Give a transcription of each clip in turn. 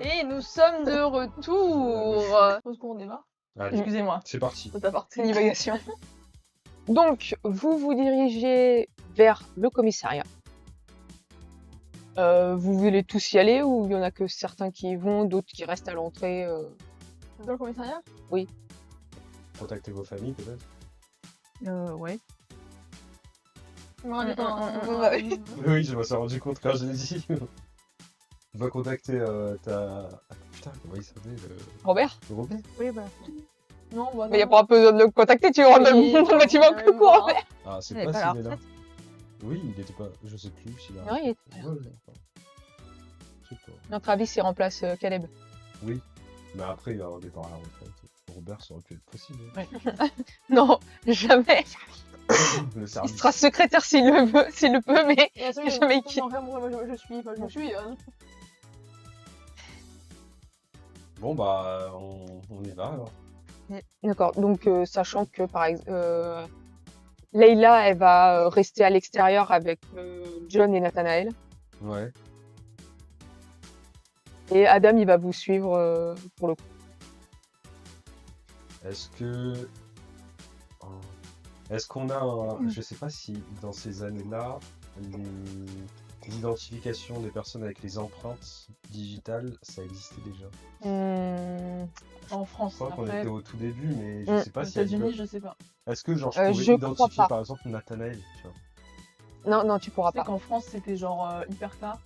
Et nous sommes de retour. Je pense qu'on démarre. Allez, Excusez-moi. c'est parti. C'est parti. Divagation. Donc, vous vous dirigez vers le commissariat. Vous voulez tous y aller ou il y en a que certains qui y vont, d'autres qui restent à l'entrée Dans le commissariat? Contactez vos familles peut-être. Ouais. Non, on est pas. Oui, je me suis rendu compte quand je l'ai dit. Va contacter ta... Ah, putain, comment il s'appelait Robert? le Robert? Oui, bah. Non, bah. Mais il n'y a pas besoin de le contacter, tu rentres dans le bâtiment que quoi, Robert. Ah, c'est Il est pas pas à la s'il est là. Oui, il était pas... Je sais plus s'il a... Non, il est Ouais, d'accord. Je sais pas. Notre avis, il remplace Caleb. Oui, mais après il va avoir des parts à la retraite. Robert, ça aurait pu être possible. Ouais. Non, jamais. Le Il service. sera secrétaire s'il le veut, s'il le peut, mais jamais qui. En fait, moi, je suis. Enfin, je suis. Bon bah, on y va alors. D'accord, donc sachant que par exemple, Leïla, elle va rester à l'extérieur avec John et Nathanaël. Ouais. Et Adam, il va vous suivre pour le coup. Est-ce que... Oh. Est-ce qu'on a un... Je sais pas si dans ces années-là, l'identification des personnes avec les empreintes digitales, ça existait déjà. En France. Je crois qu'on Après, était au tout début, mais je sais aux pas si... elle États-Unis, peut- je sais pas. Est-ce que genre je Je pouvais crois identifier pas. par exemple Nathanaël, tu vois? Non, non, tu pourras Tu sais pas. qu'en France, c'était genre hyper tard.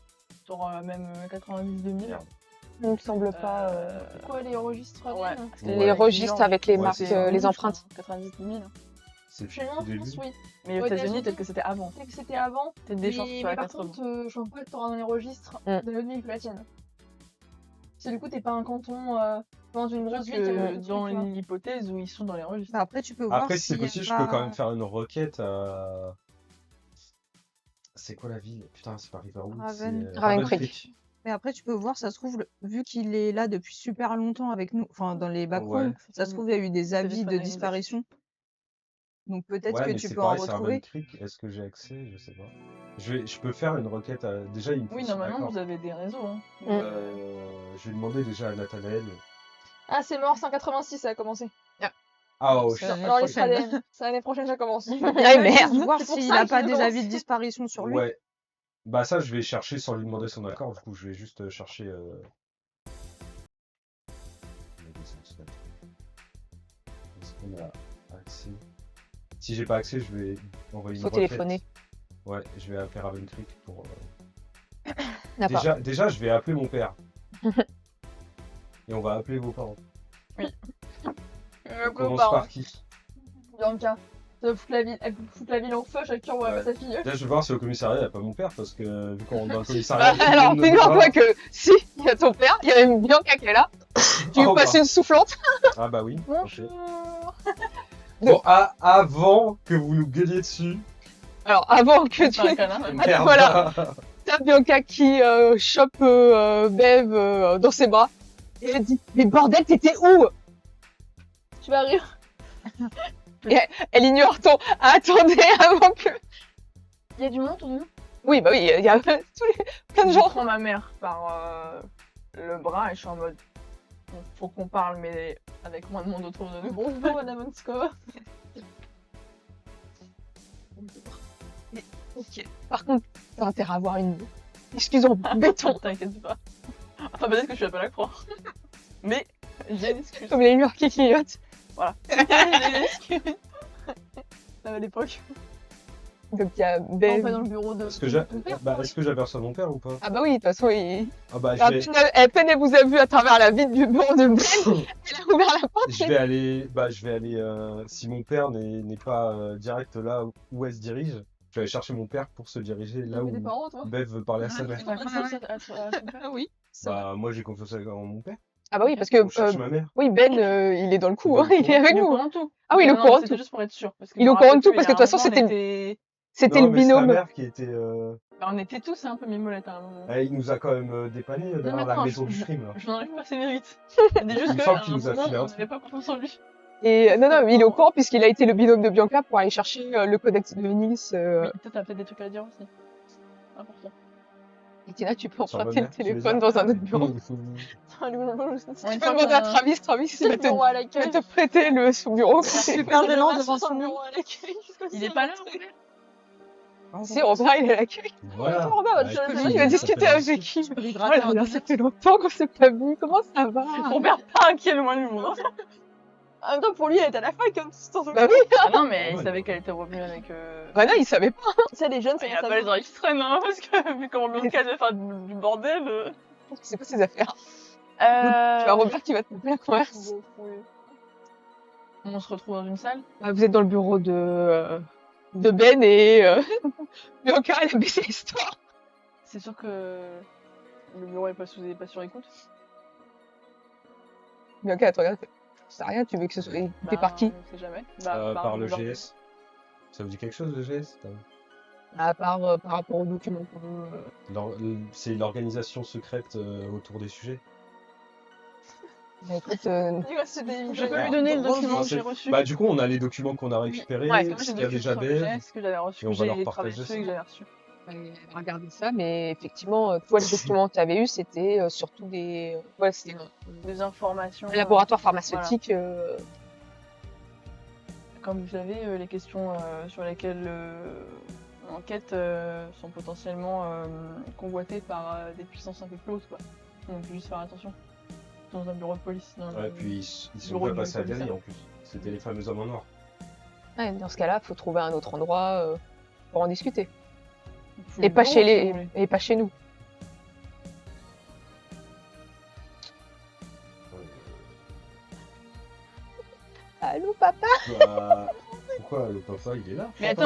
Genre même 90-2000. Merde. Il me semble pas. Quoi, les registres Ouais. Ouais. Les registres avec les Ouais, marques, c'est ça. les empreintes. 90-2000. C'est Chez nous, en au début. France, oui. Mais aux Ouais, États-unis, États-Unis. peut-être que c'était avant. Peut-être que c'était avant. Peut-être des chances sur la par 80. contre, je vois pas que t'auras dans les registres de notre ville que la tienne. Si du coup, t'es pas un canton dans une grosse ville qui a beaucoup de Dans trucs, tu vois. l'hypothèse où ils sont dans les registres. Bah, après, tu peux voir Après, si c'est s'il y a possible, je pas- peux quand même faire une requête à... C'est quoi la ville? Putain, c'est pas Riverwood, Raven. c'est Raven Creek. Mais après, tu peux voir, ça se trouve, vu qu'il est là depuis super longtemps avec nous, enfin, dans les backrooms, Ouais. ça se trouve, il y a eu des avis de disponible. disparition. Donc peut-être Ouais, que mais tu c'est peux en pareil, c'est retrouver. Raven Creek. Est-ce que j'ai accès? Je sais pas. Je peux faire une requête à... Déjà, il me faut Oui, son normalement, accord. vous avez des réseaux. Hein. Je vais demander déjà à Nathanaël. Ah, c'est mort, 186, ça a commencé. Ah, oh, C'est shit. l'année Alors, prochaine. c'est l'année prochaine, ça commence. Ah merde. Voir C'est pour s'il ça a qu'il pas nous des lance. avis de disparition sur lui. Ouais. Bah ça, je vais chercher sans lui demander son accord. Du coup, je vais juste chercher... Est-ce qu'on a accès? Si j'ai pas accès, je vais envoyer une Faut requête. téléphoner. Ouais, je vais appeler Raven Creek pour... D'accord. Déjà, je vais appeler mon père. Et on va appeler vos parents. On commence par qui? Bianca. Ça va foutre la ville en feu à chaque fois où on va Ouais. pas sa fille. Là, je vais voir si au commissariat, il n'y a pas mon père, parce que vu qu'on rentre dans le commissariat... Alors, figure-toi que si, il y a ton père, il y a même Bianca qui est là. Tu veux Oh, passer une soufflante? Ah bah oui. ok. Bonjour. Bon, avant que vous nous gueuliez dessus... Alors, avant que tu... Pas un câlin, même. Merde. Voilà. T'as Bianca qui chope Bev dans ses bras. Et elle dit, mais bordel, t'étais où? Tu vas rire. Elle ignore ton... Attendez, avant que... Il y a du monde autour de nous. Oui, bah oui, il y a tous les... plein de Je gens. prends ma mère par le bras et je suis en mode. Bon, faut qu'on parle, mais avec moins de monde autour de nous. Bonjour, Madame Onsko. Ok. Par contre, t'as intérêt à avoir une excuse en béton. T'inquiète pas. Enfin, peut-être que je vais pas la croire. Mais j'ai une excuse. Comme les lueurs qui clignotent. Voilà. J'ai une excuse. À l'époque. Donc il y a On Bev. va dans le bureau de Est-ce que j'ai- ton père. bah, est-ce que j'apersonne mon père ou pas? Ah bah oui, de toute façon, il... Ah bah, à peine elle vous a vu à travers la vitre du bureau de Ben, elle a ouvert la porte. je vais aller... si mon père n'est pas direct là où elle se dirige, je vais aller chercher mon père pour se diriger là Tu où fais des parents, toi. Bev veut parler à sa mère. T'as confiance à ton père? Ah oui. Bah, moi j'ai confiance en mon père. Ah bah oui, parce que On cherche ma mère. oui, Ben, il est dans le coup, hein, Il est il est avec Il est au nous. courant de tout. Ah oui, il est au Non, courant de c'était tout. juste pour être sûr. Parce que Il est je au me courant de rappelle tout, plus, parce il y que a de toute façon, un moment, on était- C'était Non, le mais c'est ta binôme. mère qui était... Bah, on était tous un peu mimolette à un moment. Il nous a quand même dépanné dans la maintenant, maison du crime. Là. Je n'en arrive pas assez vite. C'est juste Une que fois à qu'il un nous a moment, filé un on truc. n'avait pas confiance en lui. Et non, il est au courant puisqu'il a été le binôme de Bianca pour aller chercher le codex de Nice. Oui, toi, t'as peut-être des trucs à dire aussi. Important. Tina, tu peux Sur emprunter le Robert, tu les téléphone as dans un autre bureau. Attends, le bureau, Tu peux demander à Travis, il va bureau à l'accueil. te prêter le sous-bureau. Super gênant devant son tout le monde. bureau à l'accueil. Il est pas là, Robert? Si, Robert, il est à l'accueil. Voilà. Robert va te Avec chercher, qui, Il va ça discuter fait avec longtemps. qui. Tu peux lui Oh gratter là un là, peu. ça fait longtemps qu'on s'est pas vu. Comment ça va? Robert, pas inquiet loin du monde. En même temps, pour lui, elle était à la fac, hein, tu t'en souviens. Bah oui. Ah non, mais il Ouais. savait qu'elle était revenue avec. Bah non, il savait pas. Tu sais, les jeunes, c'est Il a pas les oreilles qui traînent, hein, parce que vu comment Bianca devait faire du bordel. C'est pas ses affaires. Tu as Euh... Robert qui va te couper la converse. On se retrouve dans une salle. Bah, vous êtes dans le bureau de Ben et Bianca, elle a baissé l'histoire. C'est sûr que le bureau est pas sur écoute. Bianca, elle te regarde. C'est rien, tu veux que ce soit écouté par qui? On sait jamais. Par le leur- GS. Ça vous dit quelque chose, le GS? À part par rapport aux documents. C'est l'organisation secrète autour des sujets. Bah écoute, Je peux lui donner le document que j'ai reçu. Bah, du coup, on a les documents qu'on a récupérés, Ouais, moi, ce j'ai qu'il y a des déjà documents Ben. que j'avais reçu, et on que va leur j'ai partager travaillé dessus ça. et que j'avais reçu. regarder ça, mais effectivement, toi, les documents que tu avais eus, c'était surtout des. Ouais, c'était Des informations. un laboratoire pharmaceutique. Comme vous savez, les questions sur lesquelles on enquête sont potentiellement convoitées par des puissances un peu plus hautes, quoi. Donc, il faut juste faire attention. Dans un bureau de police. Ouais, puis ils sont bureau pas du passés à commissaire. Gary en plus. C'était les fameux hommes en noir. Ouais, dans ce cas-là, il faut trouver un autre endroit pour en discuter. Vous Et pas, bureau, chez si vous les... voulez. et pas chez nous. Allô, papa? Bah, pourquoi le papa il est là? Mais attends,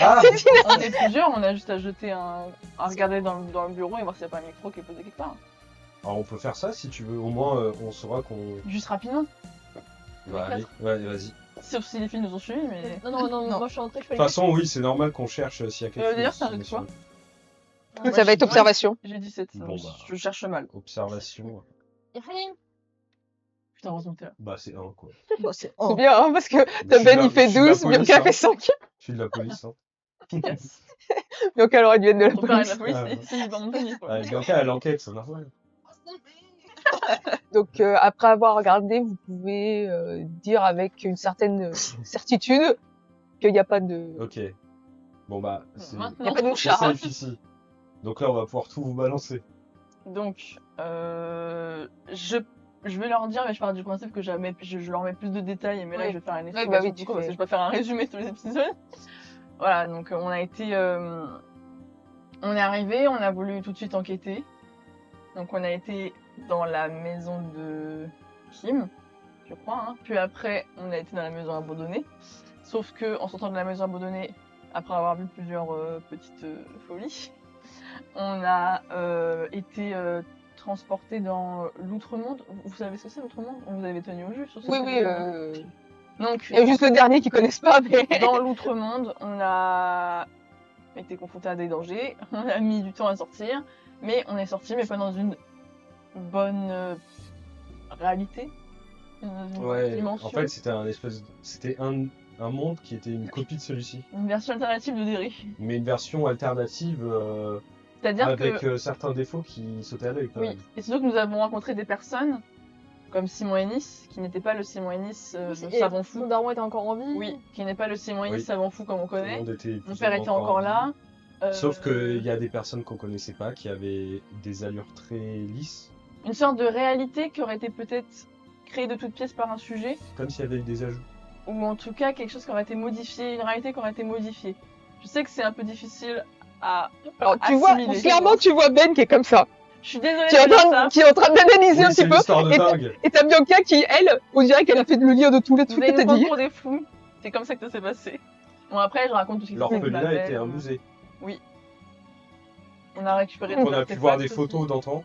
Ah on est plusieurs, on a juste à jeter à regarder dans le bureau et voir s'il n'y a pas un micro qui est posé quelque part. Alors on peut faire ça si tu veux, au moins on saura qu'on. Juste rapidement. Bah, allez, ouais, vas-y. De Sauf si les filles nous ont suivis, mais. Non, moi je suis rentrée, je fais toute façon, oui, c'est normal qu'on cherche s'il y a quelque chose. D'ailleurs, c'est un jeu de Sinon, quoi Ça va être observation. J'ai 17, Bon, bah. je cherche mal. Observation. rien. Putain, heureusement que t'es là. Bah, c'est 1 quoi. Bon, c'est C'est oh. bien, hein, parce que Je suis Ben de il fait je suis de la 12, police, Bianca hein. fait 5. Je suis de la police. Hein. Yes. Bianca elle aurait dû être de la Ton père est de police. la police, c'est dans mon panier. quoi. Ouais, Bianca, elle enquête, c'est normal. Donc après avoir regardé, vous pouvez dire avec une certaine certitude qu'il n'y a pas de... Ok. Bon, bah, c'est Il n'y a Maintenant, pas de c'est mouchard. safe ici. Donc là, on va pouvoir tout vous balancer. donc, je vais leur dire, mais je pars du principe que je leur mets plus de détails, mais là, Oui. je vais faire une Oui, bah estimation oui, du tu coup, parce fais- que je vais pas faire un résumé de tous les épisodes. Voilà, donc on a été... on est arrivé, on a voulu tout de suite enquêter. Donc on a été dans la maison de Kim, je crois. Hein. Puis après, on a été dans la maison abandonnée. Sauf que en sortant de la maison abandonnée, après avoir vu plusieurs petites folies, on a été transporté dans l'Outre-Monde. Vous savez ce que c'est l'Outre-Monde? On vous avait tenu au jus sur ce Oui, que oui. c'était. Donc, Il y a juste le dernier qui connaissent pas, mais... dans l'Outre-Monde, on a été confronté à des dangers. On a mis du temps à sortir, mais on est sorti, mais pas dans une bonne réalité. Dans une bonne Ouais, dimension. en fait, c'était un monde qui était une copie de celui-ci. Une version alternative de Derry. Mais une version alternative C'est-à-dire avec que. certains défauts qui sautaient à l'œil. quand Oui, même. et surtout que nous avons rencontré des personnes, comme Simon Ennis, qui n'était pas le Simon Ennis le savant fou. Mon daron était encore en vie. Oui, qui n'est pas le Simon Ennis Oui. savant fou comme on Tout le connaît. monde était Mon plus père ou était moins encore en là. vie. Sauf qu'il y a des personnes qu'on connaissait pas, qui avaient des allures très lisses, Une sorte de réalité qui aurait été peut-être créée de toutes pièces par un sujet, comme s'il y avait eu des ajouts. ou en tout cas quelque chose qui aurait été modifié, une réalité qui aurait été modifiée. Je sais que c'est un peu difficile à... Alors, tu vois, assimiler. clairement, tu vois Ben qui est comme ça. Je suis désolée Qui est en de dire train, ça. qui est en train d'analyser Oui, un c'est petit une peu. histoire de Et dingue. Et t'as Bianca qui, elle, on dirait qu'elle a fait le lien de tous les Vous trucs allez que t'as nous prendre dit. pour des fous. C'est comme ça que ça s'est passé. Bon après je raconte tout ce qui s'est passé. L'orphelinat était un musée. On a récupéré On des a pu voir des artefacts photos aussi. d'antan.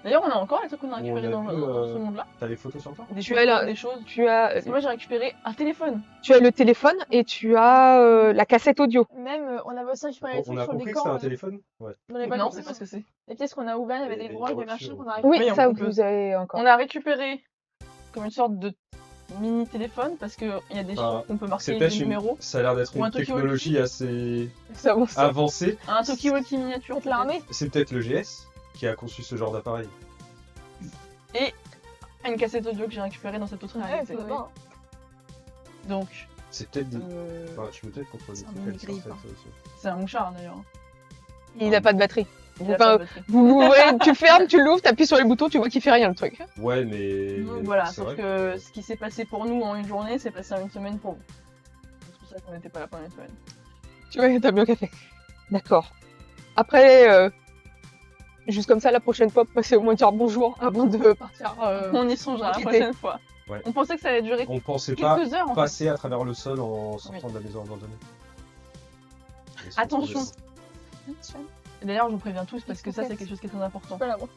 D'ailleurs on a encore les trucs qu'on a On récupérés a dans, vu, dans ce monde-là. T'as les photos sur toi? Des Tu choses, as la- des choses. Tu as, Parce que moi j'ai récupéré un téléphone. le téléphone et tu as la cassette audio. Même, on avait aussi récupéré des On trucs a sur le compris que décor. c'était un là. téléphone? Ouais. On avait pas Non, compris. c'est pas ce que c'est. Les pièces qu'on a ouvertes, il y avait Et des des droits, des voitures. machins qu'on a Oui, Oui, ça on peut. vous avez encore. On a récupéré comme une sorte de mini téléphone parce qu'il y a des Enfin, chiffres qu'on peut C'est marquer peut-être des numéros. Ça a l'air d'être Ou un une talkie-walkie. technologie assez Ça avance. avancée. Un talkie-walkie miniature. Contre l'armée. C'est peut-être le GS qui a conçu ce genre d'appareil. Et une cassette audio que j'ai récupérée dans cette autre Ouais, réalité. faut savoir. Donc, C'est peut-être des. euh, Enfin, tu peux peut-être contrôler C'est un des mini trucs avec grille, ça, ça aussi. c'est un mouchard d'ailleurs. Il n'a pas de batterie. Il a Enfin, pas de batterie. Vous l'ouvrez, tu fermes, tu l'ouvres, t'appuies sur les boutons, tu vois qu'il fait rien le truc. Ouais, mais. Donc voilà, c'est sauf vrai que ce qui s'est passé pour nous en une journée, s'est passé en une semaine pour vous. C'est pour ça qu'on n'était pas là pendant une semaine. Tu vois, t'as bien café. D'accord. Après, juste comme ça, la prochaine fois, passez au moins dire bonjour avant de partir. On y songera la enquêter. prochaine fois. Ouais. On pensait que ça allait durer On pensait pas quelques heures en fait. passer à travers le sol en sortant de la maison abandonnée. Et se Attention. retrouver- Et d'ailleurs, je vous préviens tous parce que ça, c'est quelque chose qui est très important. Pas la voix.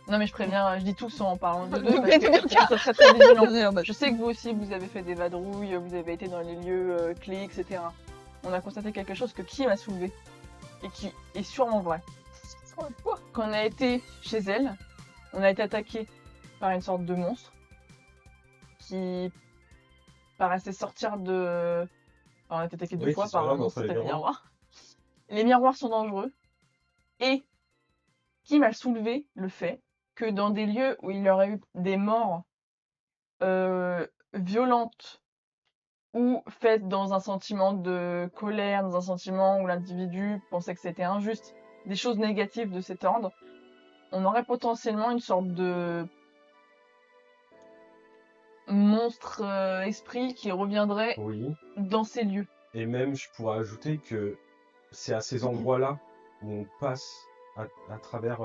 Non, mais je préviens, je dis tous en parlant de Oui, deux mais parce que c'est bien. faut être très très vigilant. En mode, Je sais que vous aussi, vous avez fait des vadrouilles, vous avez été dans les lieux clés, etc. On a constaté quelque chose que Kim a soulevé et qui est sûrement vrai. Quand on a été chez elle, on a été attaqué par une sorte de monstre qui paraissait sortir de... Enfin, on a été attaqué deux Oui, fois qui se par un regarde monstre, entre les c'était le miroirs. miroir. Les miroirs sont dangereux. Et Kim a soulevé le fait que dans des lieux où il y aurait eu des morts violentes ou faites dans un sentiment de colère, dans un sentiment où l'individu pensait que c'était injuste, des choses négatives de cet ordre, on aurait potentiellement une sorte de monstre esprit qui reviendrait Oui. dans ces lieux. Et même, je pourrais ajouter que c'est à ces endroits-là où on passe à travers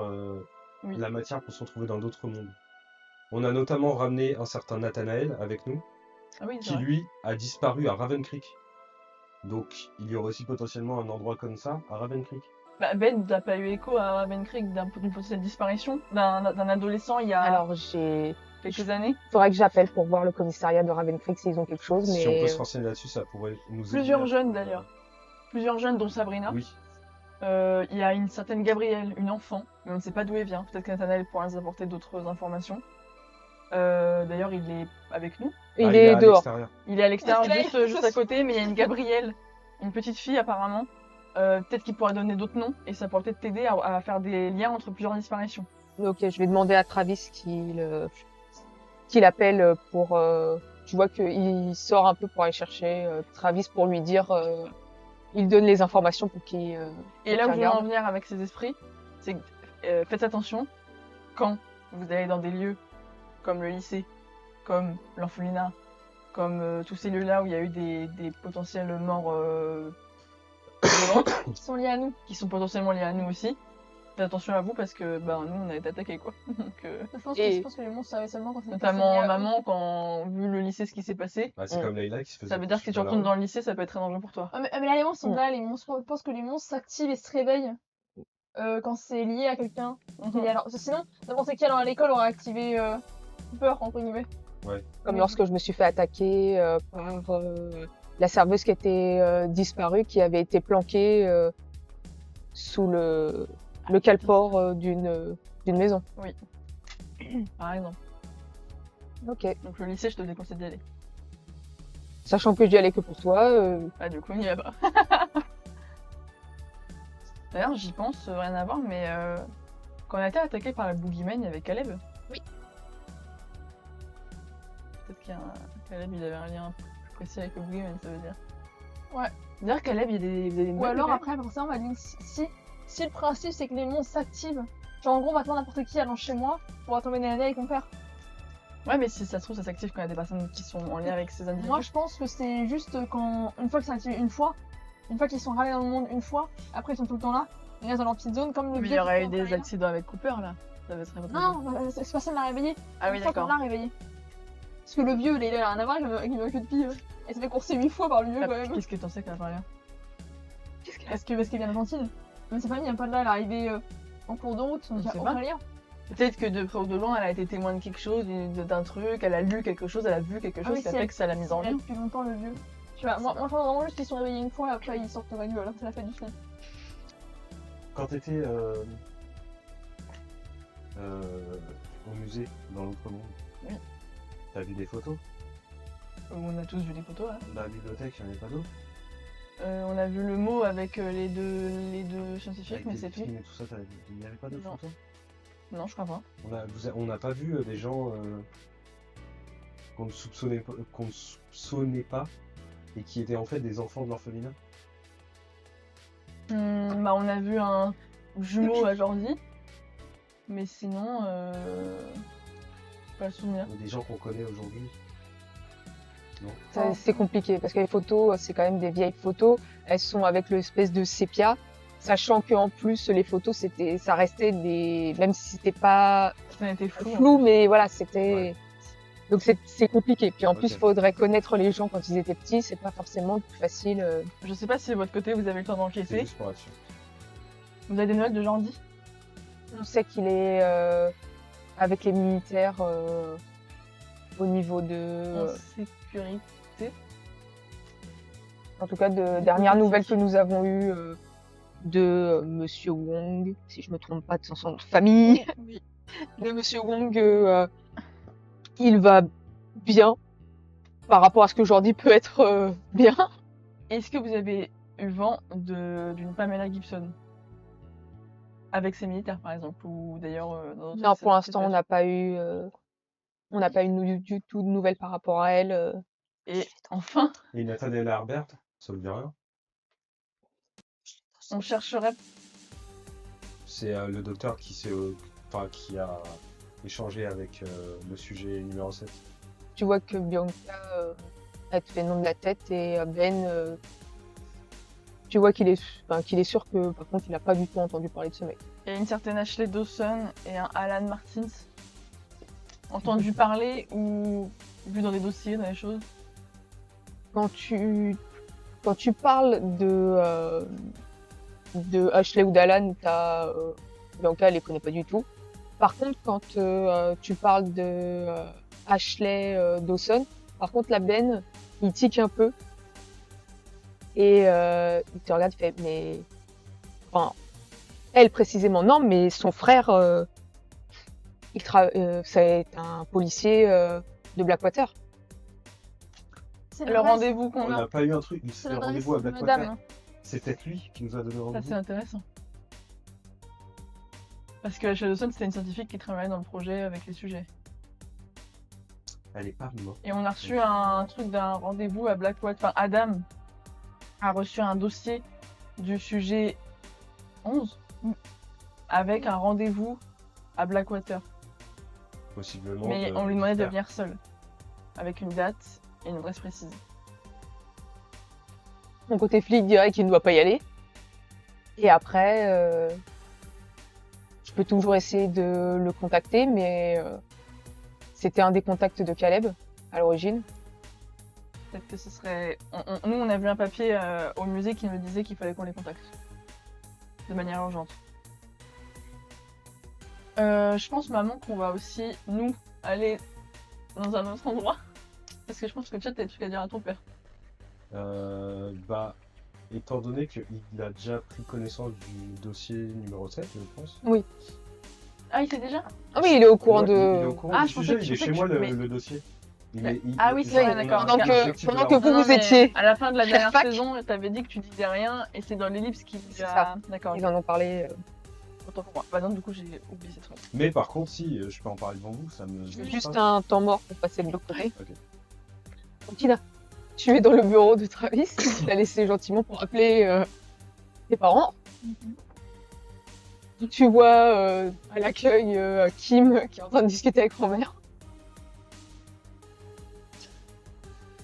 Oui. la matière pour se retrouver dans d'autres mondes. On a notamment ramené un certain Nathanaël avec nous, Ah oui, c'est qui vrai. lui a disparu à Raven Creek. Donc, il y aurait aussi potentiellement un endroit comme ça à Raven Creek. Bah, Ben, t'as pas eu écho à Raven Creek d'une potentielle disparition d'un adolescent il y a Alors, quelques années? faudrait que j'appelle pour voir le commissariat de Raven Creek s'ils ont quelque chose, mais Si on peut se renseigner là-dessus, ça pourrait nous aider. Plusieurs jeunes d'ailleurs. Plusieurs jeunes, dont Sabrina. Oui. Il y a une certaine Gabrielle, une enfant, mais on ne sait pas d'où elle vient. Peut-être que Nathanaël pourra nous apporter d'autres informations. D'ailleurs, il est avec nous. il Ah, est à dehors. l'extérieur. Il est à l'extérieur, Parce qu'il a- juste à côté, mais il y a une Gabrielle, une petite fille apparemment. Peut-être qu'il pourra donner d'autres noms et ça pourrait peut-être t'aider à faire des liens entre plusieurs disparitions. Ok, je vais demander à Travis qu'il appelle pour. Tu vois qu'il sort un peu pour aller chercher Travis pour lui dire. Il donne les informations pour qu'il. Et là où je veux regarde. en venir avec ces esprits, c'est que faites attention quand vous allez dans des lieux comme le lycée, comme l'orphelinat, comme tous ces lieux-là où il y a eu des potentielles morts violentes, Qui sont liés à nous. qui sont potentiellement liées à nous aussi. Faites attention à vous parce que nous on a été attaqués quoi. Donc, Je pense, Et- je pense que les monstres savaient seulement quand c'était notamment lié à eux. maman quand vu le lycée ce qui s'est passé, Bah, c'est comme Layla qui se faisait. ça veut dire que si tu poursuivre retournes la dans le lycée ça peut être très dangereux pour toi. Ah, mais là, les monstres sont Mm. là. Les monstres, je pense que les monstres s'activent et se réveillent quand c'est lié à quelqu'un. Mhm. Et alors, parce que sinon, n'importe qui allant à l'école aurait activé peur, entre guillemets. Comme Oui. lorsque je me suis fait attaquer par la serveuse qui était disparue, qui avait été planquée sous le calport d'une maison. Par exemple. Ok. Donc le lycée je te déconseille d'y aller. Sachant que j'y allais que pour toi. Ah du coup on n'y va pas. D'ailleurs j'y pense, rien à voir, mais quand on a été attaqué par la boogeyman, il y avait Caleb. Oui. Peut-être qu'il y a Caleb il avait un lien plus précis avec le boogeyman, ça veut dire. Ouais. D'ailleurs Caleb il y a des Ou alors, après, forcément, on m'a dit si le principe c'est que les monstres s'activent, genre en gros, maintenant n'importe qui allant chez moi pourra tomber des années avec mon père. Ouais mais si ça se trouve ça s'active quand il y a des personnes qui sont en lien avec ces individus. Moi, je pense que c'est juste quand, une fois que c'est activé une fois qu'ils sont ramenés dans le monde une fois, après ils sont tout le temps là, ils restent dans leur petite zone comme le Mais il vieux y aurait qui eu fait des accidents avec Cooper là. Ça va être Non, c'est pas ça l'a réveillé. Ah oui Une fois qu'on d'accord. l'a réveillé. Parce que le vieux, il a rien à voir avec une queue de pille. Et ça fait courser 8 fois par le vieux Ah, quand même. Qu'est-ce que t'en sais qu'elle a pas rien? Parce qu'il vient d'Argentine. Mais sa famille vient pas de là, elle est arrivée en cours de route, donc Je il y a sais aucun pas. lien. Peut-être que de près ou de loin, elle a été témoin de quelque chose, d'un truc, elle a lu quelque chose, elle a vu quelque chose oui, qui a si fait elle- que ça l'a mise en Il y a lien. depuis longtemps le vieux. Tu vois, moi je pense vraiment juste qu'ils sont réveillés une fois et après ils sortent la gueule, c'est la fête du film. Quand t'étais au musée, dans l'autre monde, Oui. t'as vu des photos? On a tous vu des photos, là. Dans la bibliothèque, il n'y en avait pas d'autres. On a vu le mot avec les deux scientifiques, Avec mais des c'est tout. films et tout ça, il n'y avait pas d'autres Non. photos. Non, je crois pas. On n'a pas vu des gens qu'on ne soupçonnait pas et qui étaient en fait des enfants de l'orphelinat. Bah, on a vu un jumeau à Jordi. Mais sinon, pas le souvenir. Ou des gens qu'on connaît aujourd'hui. Non. C'est compliqué parce que les photos, c'est quand même des vieilles photos. Elles sont avec l'espèce de sépia, sachant que en plus les photos, ça restait même si c'était pas Ça a été flou. flou, mais voilà, c'était. Ouais. Donc c'est compliqué. Puis en plus, Ok. il faudrait connaître les gens quand ils étaient petits. C'est pas forcément plus facile. Je sais pas si de votre côté vous avez le temps C'est d'enquêter. juste pour être sûr. Vous avez des nouvelles de Jordi? On sait qu'il est avec les militaires au niveau de. En sécurité. En tout cas, de dernières nouvelles que nous avons eues de Monsieur Wong, si je me trompe pas de son nom de famille, Oui. de Monsieur Wong, il va bien par rapport à ce que Jordi peut être bien. Est-ce que vous avez eu vent d'une Pamela Gibson? Avec ses militaires, par exemple, ou d'ailleurs dans d'autres Non, pour l'instant, on situations. n'a pas eu du tout de nouvelles par rapport à elle. Et enfin, Et Nathaniel Herbert, ça vous dit rien? on chercherait. C'est le docteur qui a échangé avec le sujet numéro 7. Tu vois que Bianca, elle te fait le nom de la tête et Ben, tu vois qu'il est sûr que par contre, il n'a pas du tout entendu parler de ce mec. Il y a une certaine Ashley Dawson et un Alan Martins. Entendu parler ou vu dans des dossiers, dans les choses? Quand tu parles de Ashley ou d'Alan, Bianca, elle les connaît pas du tout. Par contre, quand tu parles de Ashley Dawson, par contre, la Ben, il tique un peu. Et il te regarde, il fait, mais... Enfin, elle précisément, non, mais son frère, c'est un policier de Blackwater. C'est Le l'adresse. rendez-vous qu'on On a. n'a pas eu un truc, C'est le l'adresse rendez-vous à de Blackwater. Madame, hein. C'est peut-être lui qui nous a donné Ça, rendez-vous. c'est intéressant. Parce que Ashley Dawson, c'était une scientifique qui travaillait dans le projet avec les sujets. Elle est pas morte. Et on a reçu un truc d'un rendez-vous à Blackwater. Enfin, Adam a reçu un dossier du sujet 11 avec un rendez-vous à Blackwater. Possiblement. Mais on lui demandait de venir seul, avec une date et une adresse précise. Mon côté flic dirait qu'il ne doit pas y aller. Et après, je peux toujours essayer de le contacter, mais c'était un des contacts de Caleb à l'origine. Peut-être que ce serait. Nous, on a vu un papier au musée qui nous disait qu'il fallait qu'on les contacte. De manière urgente. Je pense, maman, qu'on va aussi, nous, aller dans un autre endroit. Parce que je pense que tu as des trucs à dire à ton père. Étant donné qu'il a déjà pris connaissance du dossier numéro 7, je pense. Ah, il sait déjà? Ah oui, il est au courant Ouais, il est au de... courant Ah, du je pensais sujet, que il tu est sais chez que moi tu- mais- le dossier. Ah oui, c'est vrai, d'accord. Pendant Ok. pendant que vous, Non, vous mais étiez... À la fin de la dernière fac. saison, t'avais dit que tu disais rien et c'est dans l'ellipse qu'il C'est a. ça. D'accord. Ils en ont parlé. Autant pour moi. Bah non, du coup, j'ai oublié cette phrase. Mais par contre, si je peux en parler devant vous, ça me. Juste un temps mort pour passer de l'autre côté. Ok. Donc, Tina, tu es dans le bureau de Travis. Tu l'as laissé gentiment pour appeler tes parents. Tu vois à l'accueil Kim qui est en train de discuter avec grand-mère.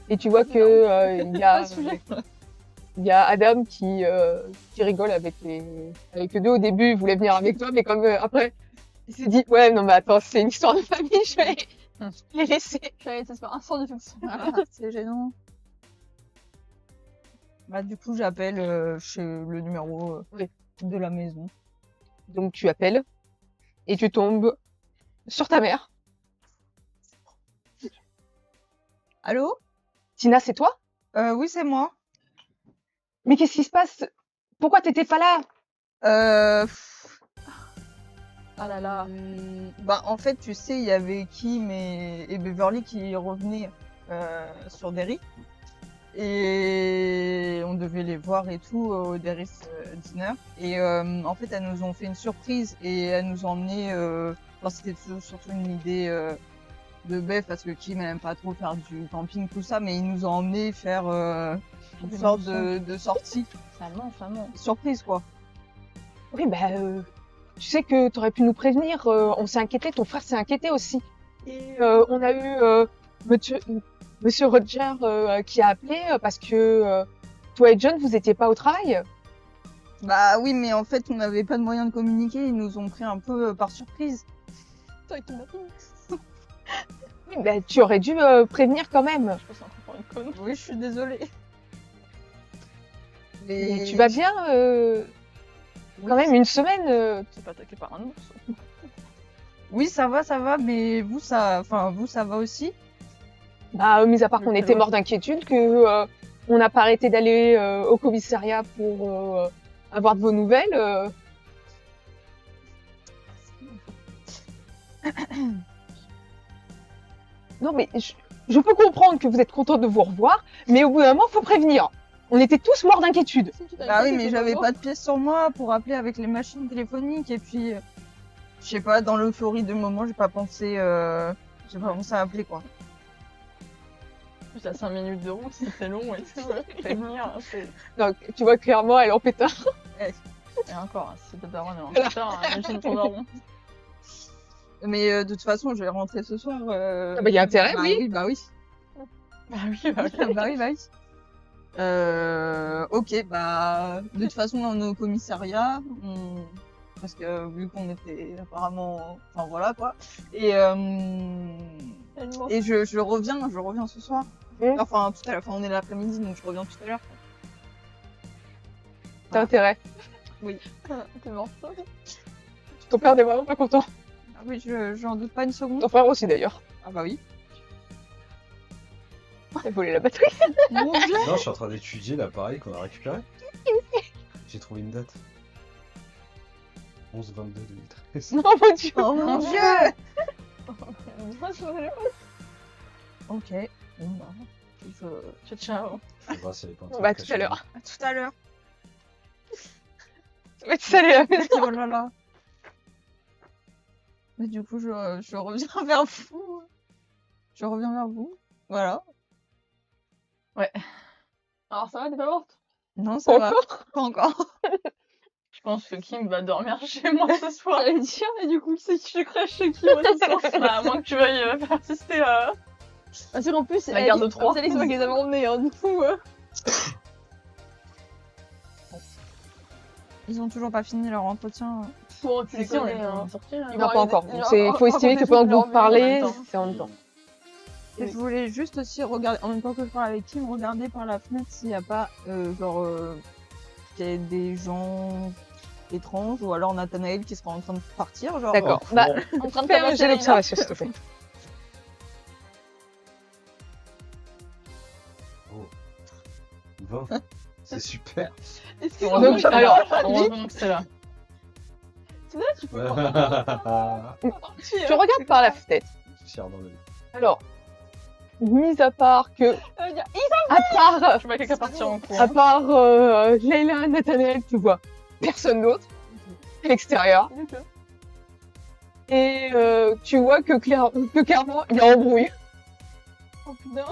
Et tu vois que il y a... Pas de sujet. Il y a Adam qui rigole avec eux deux. Au début, il voulait venir avec toi, mais comme après, il s'est dit ouais, non mais attends, c'est une histoire de famille, je vais les laisser. J'avais ça se fait un sort de fiction. C'est gênant. Bah, du coup, j'appelle chez le numéro Oui. de la maison. Donc tu appelles et tu tombes sur ta mère. Allô? Tina, c'est toi? Oui, c'est moi. Mais qu'est-ce qui se passe? Pourquoi t'étais pas là? Ah là là. Bah, en fait, tu sais, il y avait Kim et Beverly qui revenaient sur Derry. Et on devait les voir et tout au Derry Dinner. Et en fait, elles nous ont fait une surprise et elles nous ont emmené. Enfin, c'était surtout une idée de Beth parce que Kim elle aime pas trop faire du camping tout ça, mais ils nous ont emmené faire une sorte de sortie Ça ment. surprise quoi. Oui, bah, tu sais que t'aurais pu nous prévenir. On s'est inquiété, ton frère s'est inquiété aussi. Et on a eu Monsieur Roger qui a appelé parce que toi et John, vous étiez pas au travail. Bah oui, mais en fait on n'avait pas de moyen de communiquer, ils nous ont pris un peu par surprise. Toi et ton mari. Oui, bah, tu aurais dû prévenir quand même. Je pense encore pour une conne. Oui, je suis désolée. Et tu vas bien quand même une semaine. C'est pas attaqué par un ours. Oui, ça va, mais vous ça va aussi. Bah, mis à part qu'on était mort d'inquiétude, que on n'a pas arrêté d'aller au commissariat pour avoir de vos nouvelles. Non, mais je peux comprendre que vous êtes content de vous revoir, mais au bout d'un moment, faut prévenir. On était tous morts d'inquiétude. Bah oui, mais j'avais pas de pièces sur moi pour appeler avec les machines téléphoniques et puis je sais pas, dans l'euphorie du moment, j'ai pas pensé à appeler quoi. En plus, à 5 minutes de route, c'était long et tout. Prévenir, c'est... Donc, tu vois clairement, elle est en pétard. Et encore, si ta daronne est en retard, imagine ton daron. Mais de toute façon, je vais rentrer ce soir. Ah bah, y a intérêt, oui. Bah oui. Bah oui, bah oui. Bah oui. Ok, bah de toute façon on est au commissariat, parce que vu qu'on était apparemment, enfin voilà quoi. Et je reviens ce soir. Enfin tout à l'heure, enfin on est l'après-midi donc je reviens tout à l'heure. T'as intérêt. T'es mort. Ton père n'est vraiment pas content. Ah oui, j'en doute pas une seconde. Ton frère aussi d'ailleurs. Ah bah oui. T'as volé la batterie. Mon dieu. Non, je suis en train d'étudier l'appareil qu'on a récupéré. J'ai trouvé une date. 11-22-2013. Non, mon dieu. Oh mon dieu. Ok. Bon bah. Ciao. On va voir si elle est pas en train Bah, de tout cacher à l'heure. À tout à l'heure. Ouais, tu sais, la maison. Oh là là. Mais du coup, je reviens vers vous. Je reviens vers vous. Voilà. Alors ça va, t'es pas morte? Non, ça va. Encore. Pas encore. Je pense que Kim va dormir chez moi ce soir. J'allais dire, et du coup, c'est qui je crache chez qui moi ce soir? Bah, à moins que tu veuilles faire assister à... Parce qu'en plus, La garde de Troyes. C'est Alex moi qui les avait emmenés, hein, du coup. Ils ont toujours pas fini leur entretien. Pour tu les Si, on connais, est hein. sortis là. Il Non, va pas encore. il va Il faut estimer que pendant que vous parlez, c'est en même temps. Et je voulais juste aussi regarder, en même temps que je parle avec Kim, regarder par la fenêtre s'il n'y a pas, qu'il y a des gens étranges ou alors Nathanaël qui sera en train de partir. Genre, D'accord. Oh, Bah, En train de fais un tabasser jet Léna. d'observation, s'il te plaît. Oh. 20. C'est super. Est-ce que Donc, alors, Heureusement que c'est là. tu peux Ouais. tu regardes par la fenêtre. Fier dans le... Alors, mis à part que, dire Je vois quelqu'un partir en cours. à part Leila, Nathanaël, tu vois personne d'autre à l'extérieur. Et tu vois que clairement, il y a embrouille. Oh putain.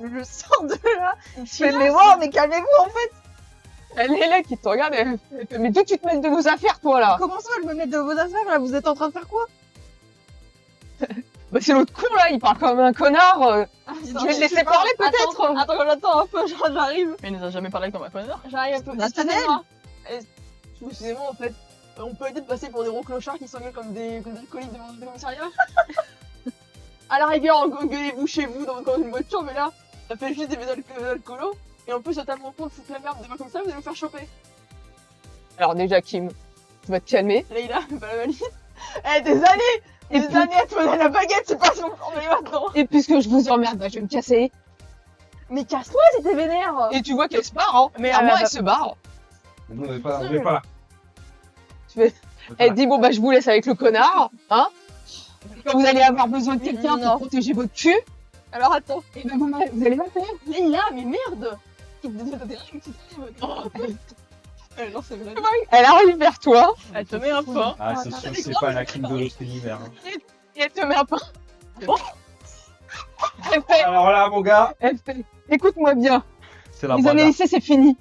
je sors de là. Je fais, mais wow, mais calmez-vous en fait. Leila qui te regarde, elle fait, mais d'où tu te mêles de nos affaires, toi, là? Comment ça, elle me met de vos affaires là? Vous êtes en train de faire quoi? Bah, c'est l'autre con, là, il parle comme un connard. Je vais le laisser parler, peut-être. Attends, j'attends un peu, j'arrive. Mais il nous a jamais parlé comme un connard. J'arrive un peu. Nathanaël. Excusez-moi. Excusez-moi, en fait. On peut éviter de passer pour des gros clochards qui s'engueulent comme des alcooliques devant le commissariat. À la rigueur, engueulez-vous chez vous dans une voiture, mais là, ça fait juste des alcoolos. Et en plus, totalement con de foutre la merde devant comme ça, vous allez vous faire choper. Alors, déjà, Kim, tu vas te calmer. Leïla, pas la valise. Eh, des années Et Des puis- années à te donner la baguette, c'est pas si on prend maintenant. Et puisque je vous emmerde, bah, je vais me casser. Mais casse-toi si t'es vénère. Et tu vois qu'elle se barre, hein. Mais Clairement, elle elle se barre. Nous, on n'est pas là. Tu fais- Elle dit, bon, bah, je vous laisse avec le connard, hein. Quand vous allez avoir besoin de quelqu'un Non. pour protéger votre cul, Alors attends. Et ben vous allez m'appeler. Leïla, mais merde. Non, c'est vrai. Elle arrive vers toi Elle te met un pain. Ah, c'est sûr que c'est pas la crime de l'autre univers. Hein. et elle te met un pain. Elle fait, Alors là, mon gars, écoute-moi bien. c'est la Les années bagarre. lycée, c'est fini.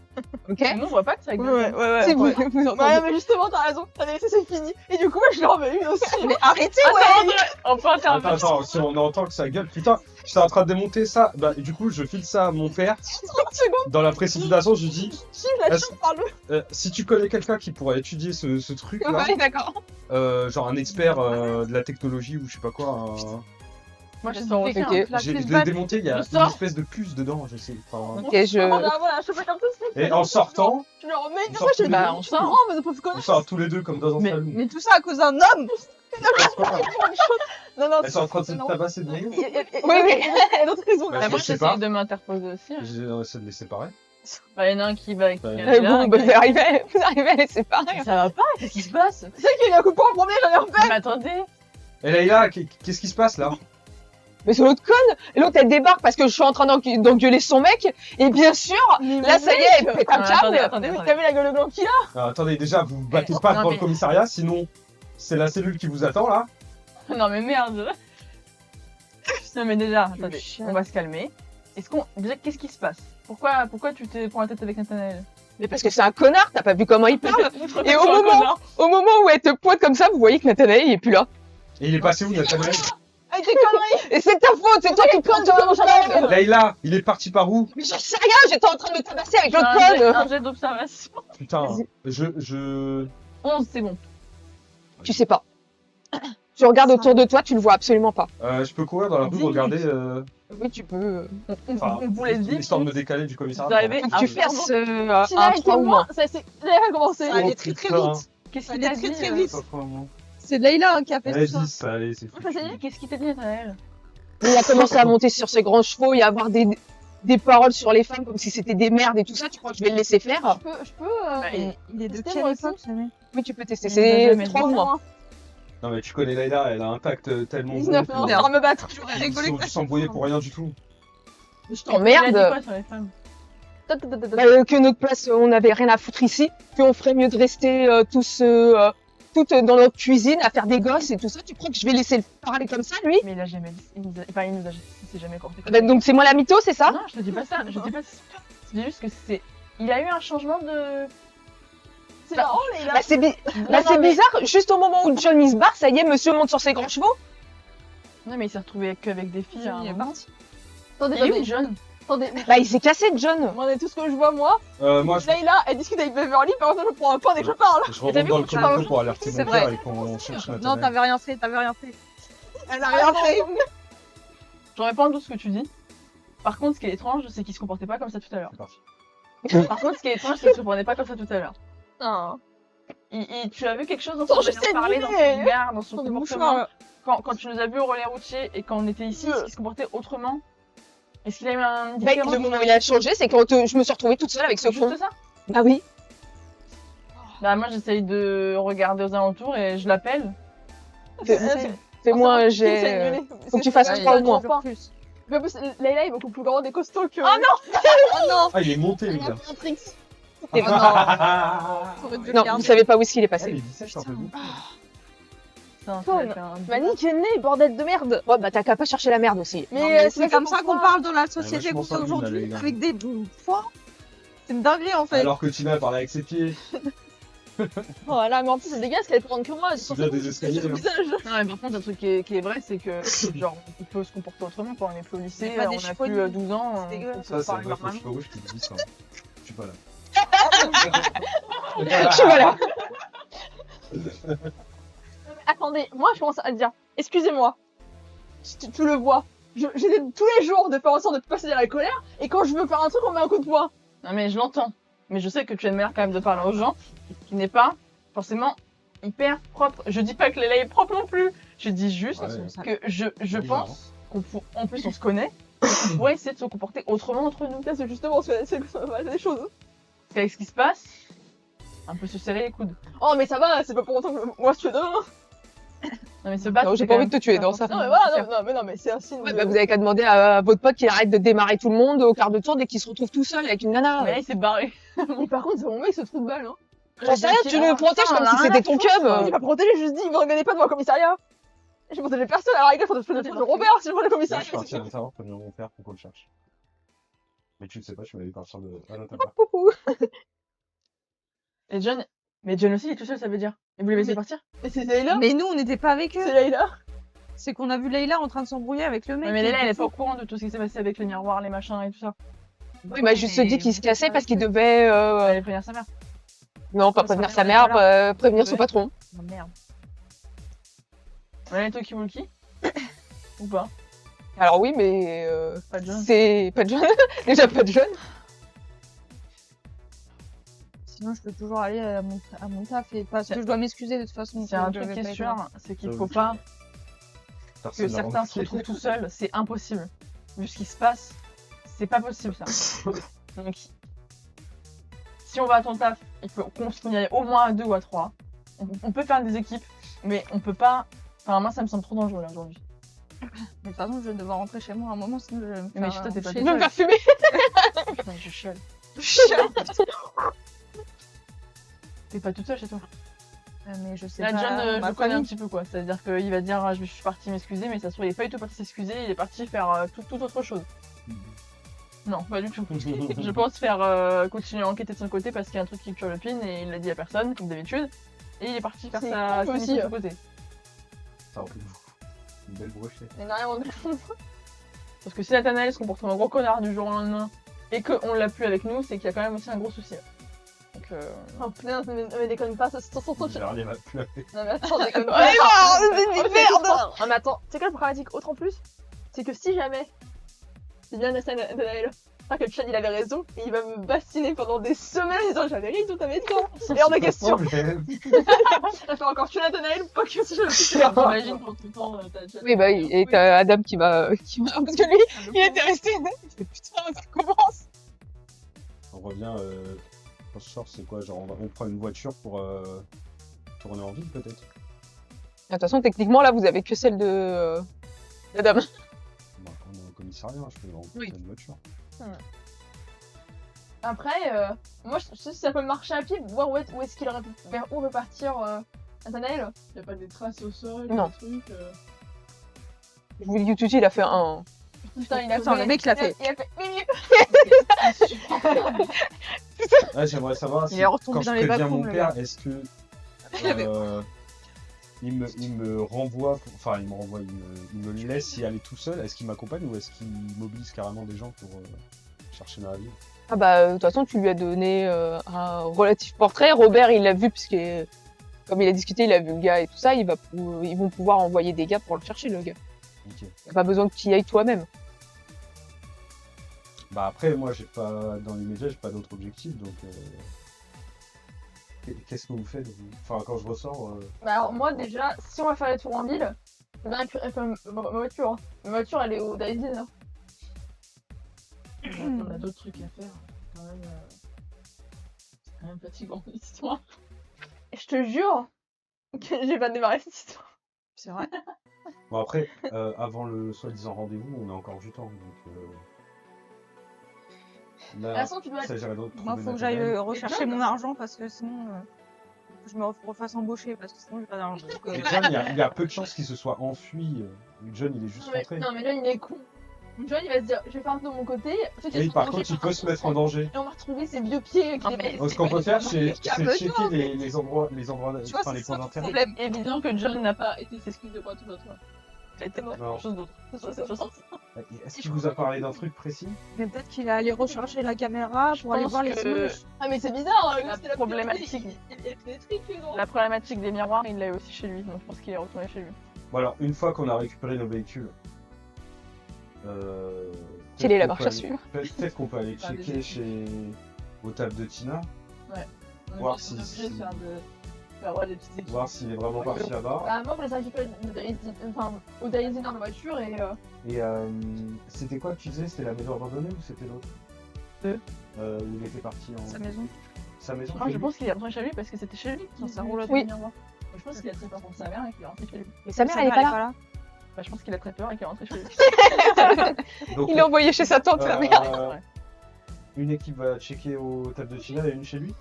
Ok? Nous, on voit pas que ça existe. ouais. Si vous, Ouais. vous Ouais, entendez. mais justement, t'as raison. T'as laissé, c'est fini. Et du coup, moi, je l'en veux une aussi. Mais arrêtez, Attends, on peut Attends, intervenir. attends, si on entend que ça gueule, putain, j'étais en train de démonter ça, bah du coup je file ça à mon père. 30 secondes, Dans la précipitation, je lui dis, la Est-ce- chute par le. si tu connais quelqu'un qui pourrait étudier ce truc là, Ouais, d'accord. genre un expert de la technologie ou je sais pas quoi, Moi, je sors aussi Ok. un plat je clé de l'ai batte. démonté, il y a Je une sors. espèce de puce dedans, je sais. Enfin, Ok, je. Voilà, je fais comme ça. et en sortant, Je le remets. On Comme sort ça, je tous les bah, deux. on sort. sort. Oh, mais ne peuvent on connaître. sort tous les deux comme dans un Mais- salon. Mais tout ça à cause d'un homme. Non, non, Elles sont en train de se non. tabasser de rire. Il y a Oui, oui. il y a d'autres raisons. Bah, Bah, je moi, sais j'essaye pas. de m'interposer aussi. Hein. J'ai essayé de les séparer. Bah, il y en a un qui va qui Bah, est là. Bon, bah, vous arrivez à les séparer. Ça va pas, qu'est-ce qui se passe? C'est qui a eu un coup de poing en premier, j'en ai refait. Mais attendez. Et Leïla, qu'est-ce qui se passe là? Mais c'est l'autre conne. Et l'autre, elle débarque parce que je suis en train d'engueuler son mec. Et bien sûr, là, ça y est, elle pète un Non, câble. attendez. T'as vu la gueule blanc qu'il a? Attendez, déjà, vous vous battez pas Non, devant mais- le commissariat, sinon c'est la cellule qui vous attend là. Non, mais merde. Non, mais déjà, attendez, chien. on va se calmer. Déjà, qu'est-ce qui se passe? Pourquoi tu te prends la tête avec Nathanaël? Mais parce que c'est un connard, t'as pas vu comment il parle. Et au Tu es un moment- connard. Au moment où elle te pointe comme ça, vous voyez que Nathanaël, il est plus là. Et il est passé où, Nathanaël? Avec des conneries. Et c'est ta faute, c'est toi qui prends tout comme ça. Leïla, il est parti par où? Mais j'en sais rien, j'étais en train de me tabasser avec l'autre conne. Un jet d'observation. Putain, Vas-y. je... 11, c'est bon. Tu sais pas. Tu regardes autour de toi, tu le vois absolument pas. je peux courir dans la rue, Dis. regarder, Oui, tu peux. enfin, On vous laisse vivre. histoire de me décaler du commissariat. Vous arrivez Faut que à tu faire fasses Si un l'arrêtez trauma. moi, ça c'est. J'ai commencé. Ça allait très très vite. Qu'est-ce Ça qu'il allait t'a très dit très euh, vite. C'est Leïla hein, qui a fait Allez, tout ça. 10, allez, c'est fou. Qu'est-ce qu'il t'a dit, Nathanaël? Il a commencé à monter sur ses grands chevaux et à avoir des paroles sur les femmes comme si c'était des merdes et tout ça. Tu crois que je vais le laisser faire? Je peux. Bah, Il est de C'était quelle moi aussi. époque ce mec? Oui, tu peux tester. Il C'est m'a jamais 3 dit. mois. Non mais tu connais Leïla, elle a un tact tellement 19 bon ans, que- on va me battre. J'aurais Ils rigolé sont que tous embrouillés pour rien du tout. Je Il a dit t'emmerde. quoi sur les femmes? Que notre place, on n'avait rien à foutre ici. Qu'on ferait mieux de rester toutes dans notre cuisine à faire des gosses et tout ça. Tu crois que je vais laisser le parler comme ça, lui? Mais il a jamais dit. Il s'est jamais comporté comme Ben, donc c'est moi la mytho, c'est ça? Non, je te dis pas ça. Je dis pas ça. Je dis juste que c'est. Il a eu un changement de. C'est marrant, mais il a. Bah, c'est non, mais- bizarre. Juste au moment où John il se barre, ça y est, monsieur monte sur ses grands chevaux. Non, mais il s'est retrouvé qu'avec des filles. Il est parti. Attendez, Il est où, attendez. jeune? Attendez. Bah, il s'est cassé, John. Moi, tout ce que je vois, moi. Moi, Leïla, elle discute avec Beverly, par contre, je prends un pain dès que je parle. je t'as remonte vu dans le qu'on comico parle pour alerter C'est mon vrai. père et qu'on cherche Non, Nathanaël. t'avais rien fait, t'avais rien fait. Elle a rien fait. J'aurais pas en doute ce que tu dis. Par contre, ce qui est étrange, c'est qu'il se comportait pas comme ça tout à l'heure. C'est parti. Par contre, ce qui est étrange, c'est qu'il se comportait pas comme ça tout à l'heure. Non. Tu as vu quelque chose dans son je manière sais de parler, dans son deviner. regard, dans son Sur des comportement mouchoirs. quand tu nous as vus au relais routier et quand on était ici, est-ce qu'il se comportait autrement? Est-ce qu'il a eu un Bah, différent le moment où il a changé, c'est quand je me suis retrouvée toute seule avec ce con. Juste ça? Bah oui. Bah moi j'essaye de regarder aux alentours et je l'appelle. Fais-moi un jet. Faut que tu fasses Ouais, 3 il au moins. toujours plus. Mais en plus, Leïla est beaucoup plus grande et costaud que. Oh non. Oh non. Ah, il est monté, le gars. Un trick. Oh non. T'aurais dû le Non, garder. vous savez pas où est-ce qu'il est Ah, passé. mais 17, c'est un peu beaucoup. Putain, Faune. ça va faire un- Ma nique est née, bordel de merde. Ouais, bah t'as qu'à pas chercher la merde aussi. Mais, Non, mais c'est c'est comme pour ça qu'on parle dans la société vachement qu'on fait sanguine, aujourd'hui, Leïla. avec des fois. C'est une dinguerie en fait. Alors que Tina parle avec ses pieds. Oh là, mais en plus, c'est dégueulasse qu'elle est plus grande que moi. C'est bien des escaliers, sur le hein. visage. Non mais par contre un truc qui est vrai c'est que genre on peut se comporter autrement quand on est plus au lycée, Mais pas on des a chevaux plus nus. 12 ans, C'est dégueulasse. on Ça, peut c'est parler vrai, faut normalement. cheveux rouges qui dit ça. Je suis pas là. Je suis voilà. Attendez, moi je commence à dire, excusez-moi, tu le vois, j'essaie tous les jours de faire en sorte de passer de la colère, et quand je veux faire un truc, on met un coup de poing. Non mais je l'entends, mais je sais que tu as une manière quand même de parler aux gens qui n'est pas forcément hyper propre. Je dis pas que Léla est propre non plus, je dis juste Ouais. que je Bizarre, pense qu'en plus on se connaît, on pourrait essayer de se comporter autrement entre nous. Ça, c'est justement ce que c'est des choses. Parce qu'avec ce qui se passe, un peu se serrer les coudes. Oh, mais ça va, c'est pas pour autant que moi je suis demain. Non Non, mais se battre. Non, j'ai c'est pas quand envie de te tuer même dans ça. Non mais voilà, non mais c'est un signe. Ouais, de- bah, vous avez qu'à demander à votre pote qu'il arrête de démarrer tout le monde au quart de tour dès qu'il se retrouve tout seul avec une nana. Mais là, il s'est barré. Mais par contre, c'est mon mec ce trou de balle. Hein. J'en sais rien, tu le protèges putain, comme on a si rien c'était à ton foutre, cub. quoi. J'ai pas protégé, je juste dit, il me regardait pas devant le commissariat. J'ai protégé personne à la rigueur, faut que je protège Robert si je vois le Là, commissariat. je suis parti à l'intérieur prévenir mon père pour qu'on le cherche. Mais tu le sais pas, je suis allé partir à l'intérieur. Coucou. Et John. Mais John aussi, il est tout seul, ça veut dire. Et vous les laissez Mais- partir? Mais c'est Leïla. Mais nous, on n'était pas avec eux. C'est Leïla. C'est qu'on a vu Leïla en train de s'embrouiller avec le mec. Ouais, mais Léla, qui elle est était pas au fou. courant de tout ce qui s'est passé avec les miroirs, les machins et tout ça. Il m'a juste Mais dit qu'il se vous cassait êtes parce qu'il avec eux. devait, Elle allait prévenir sa mère. non, pas Sa prévenir mère, sa elle est mère, pas prévenir son Ouais. patron. Oh, merde. Elle est Toki Mulki. Ou pas? Alors oui, mais Pas John. c'est pas de jeune. Déjà pas de jeune. Sinon, je peux toujours aller à mon taf et parce que je dois m'excuser de toute façon. C'est que un je truc vais qui pas est être sûr, là. c'est qu'il Ça faut vous pas que Personne l'a certains se remarqué. retrouvent tout seuls. C'est impossible. Vu ce qui se passe, c'est pas possible ça. Donc, si on va à ton taf, il faut qu'on y aille au moins à 2 ou à 3. On peut faire des équipes, mais on peut pas. Enfin, moi, ça me semble trop dangereux là aujourd'hui. Mais de toute façon, je vais devoir rentrer chez moi à un moment, sinon je vais me Mais faire, toi, t'es pas chier Il veut me seule. faire fumer. Putain, je chiale. T'es pas toute seule chez toi. Mais je sais Là, pas. John, je ma le connais un famille. petit peu quoi. C'est-à-dire qu'il va dire, ah, je suis parti m'excuser, mais ça se trouve, il est pas du tout parti s'excuser, il est parti faire toute autre chose. Non, pas du tout. Je pense faire continuer à enquêter de son côté parce qu'il y a un truc qui tue le pin et il l'a dit à personne, comme d'habitude. Et il est parti faire C'est sa cool mission aussi, de son côté. Ça aurait pu une belle brochette. Mais rien, Parce que si Nathanaël se comporte comme un gros connard du jour au lendemain et qu'on l'a plus avec nous, c'est qu'il y a quand même aussi un gros souci. Donc, Oh putain, mais déconne pas, ça se sent. Gérald, il va pleurer. Non mais attends, déconne Ouais, pas. non, c'est une Oh, merde. Non mais attends, c'est quoi le problématique autre en plus? C'est que si jamais c'est bien Nathanaël, que le chat il avait raison et il va me bassiner pendant des semaines en disant j'avais raison, t'avais tort. Et hors de question. Problème. Ça fait encore tuer Nathanaël ou pas que si je le fais. t'imagines pour tout le temps, t'as déjà. Oui, bah, et t'as Adam qui va, parce que lui, il était resté. Il fait putain, ça commence. On revient. Quand je sors, c'est quoi? Genre, on prend une voiture pour tourner en ville, peut-être? De toute façon, techniquement, là, vous avez que celle de d'Adam. Bah, quand on est au commissariat, je peux prendre Oui. une voiture. Après, moi je sais si ça peut marcher à pied, voir où est-ce qu'il aurait pu, vers où veut partir Nathanaël. Y'a pas des traces au sol, Non. des trucs. Je vous dis tout de suite, il a fait un. Putain, il a Attends, le mec l'a fait. Il a fait. Ouais, j'aimerais savoir Il si, est retombé quand je dans les préviens bas-fonds, mon le père, est-ce que il me renvoie, enfin il me renvoie, il me laisse y aller tout seul. Est-ce qu'il m'accompagne ou est-ce qu'il mobilise carrément des gens pour chercher dans la ville? Ah bah, de toute façon, tu lui as donné un relatif portrait. Robert, il l'a vu, puisque comme il a discuté, il a vu le gars et tout ça. Ils vont pouvoir envoyer des gars pour le chercher, le gars. Ok. Y a pas besoin que tu y ailles toi-même. Bah après, moi j'ai pas, dans l'immédiat, j'ai pas d'autre objectif, donc qu'est-ce que vous faites vous? Enfin, quand je ressors, Bah alors moi déjà, si on va faire les tours en ville, j'ai bien récupérer ma voiture. Ma voiture elle est au Daisy. On a d'autres trucs à faire. Quand même, c'est quand même fatigant cette histoire. Je te jure que j'ai pas démarré cette histoire. C'est vrai. bon après, avant le soi-disant rendez-vous, on a encore du temps, donc De toute là, façon, tu dois il s'agirait de Moi, trouver faut que j'aille Nathanaël. rechercher mon argent parce que sinon, je me refasse embaucher parce que sinon j'ai pas d'argent. Donc, Et John, il y a peu de chances qu'il se soit enfui. John, il est juste rentré. Non mais John il est con. John il va se dire je vais faire un peu de mon côté. Oui, par contre, il peut se mettre en danger. Et on va retrouver ses vieux pieds qui Non, mais Ce qu'on peut faire, c'est Calme-toi. checker les endroits, tu vois, enfin les c'est points ça le d'intérêt. problème. Évident que John n'a pas été s'excuser de quoi tout à toi. Ça a été Non. quelque chose d'autre. C'est sorti. Est-ce qu'il vous a parlé d'un truc précis? Mais peut-être qu'il est allé recharger la caméra pour aller pense voir les que- images. Ah mais c'est bizarre, La c'était problématique. Il y a des trucs lui, non? La problématique des miroirs, il l'a eu aussi chez lui, donc je pense qu'il est retourné chez lui. Bon alors, une fois qu'on a récupéré nos véhicules, Quelle est la peut-être marche à qu'on peut suivre? aller- Peut-être qu'on peut aller Enfin, checker des- chez au table de Tina, On si- est obligé de si- faire des petites équipes. voir s'il est vraiment parti là-bas. Bah moi je les ai récupérés au Daisy dans la voiture et Et c'était quoi que tu disais? C'était la maison abandonnée ou c'était l'autre? Deux. Où il était parti en... Sa maison. Sa maison? Ah, je pense qu'il est retourné chez lui parce que c'était chez lui Dans sa qu'il roulotte. voulait Oui. venir voir. Je pense qu'il a très peur pour sa mère et qu'il est rentré chez lui. Mais sa mère, elle est pas là. Bah, je pense qu'il a très peur et qu'il est rentré chez lui. Donc, Il l'a envoyé chez sa tante, sa mère. Ouais. Une équipe va checker aux tables de Tina et une chez lui.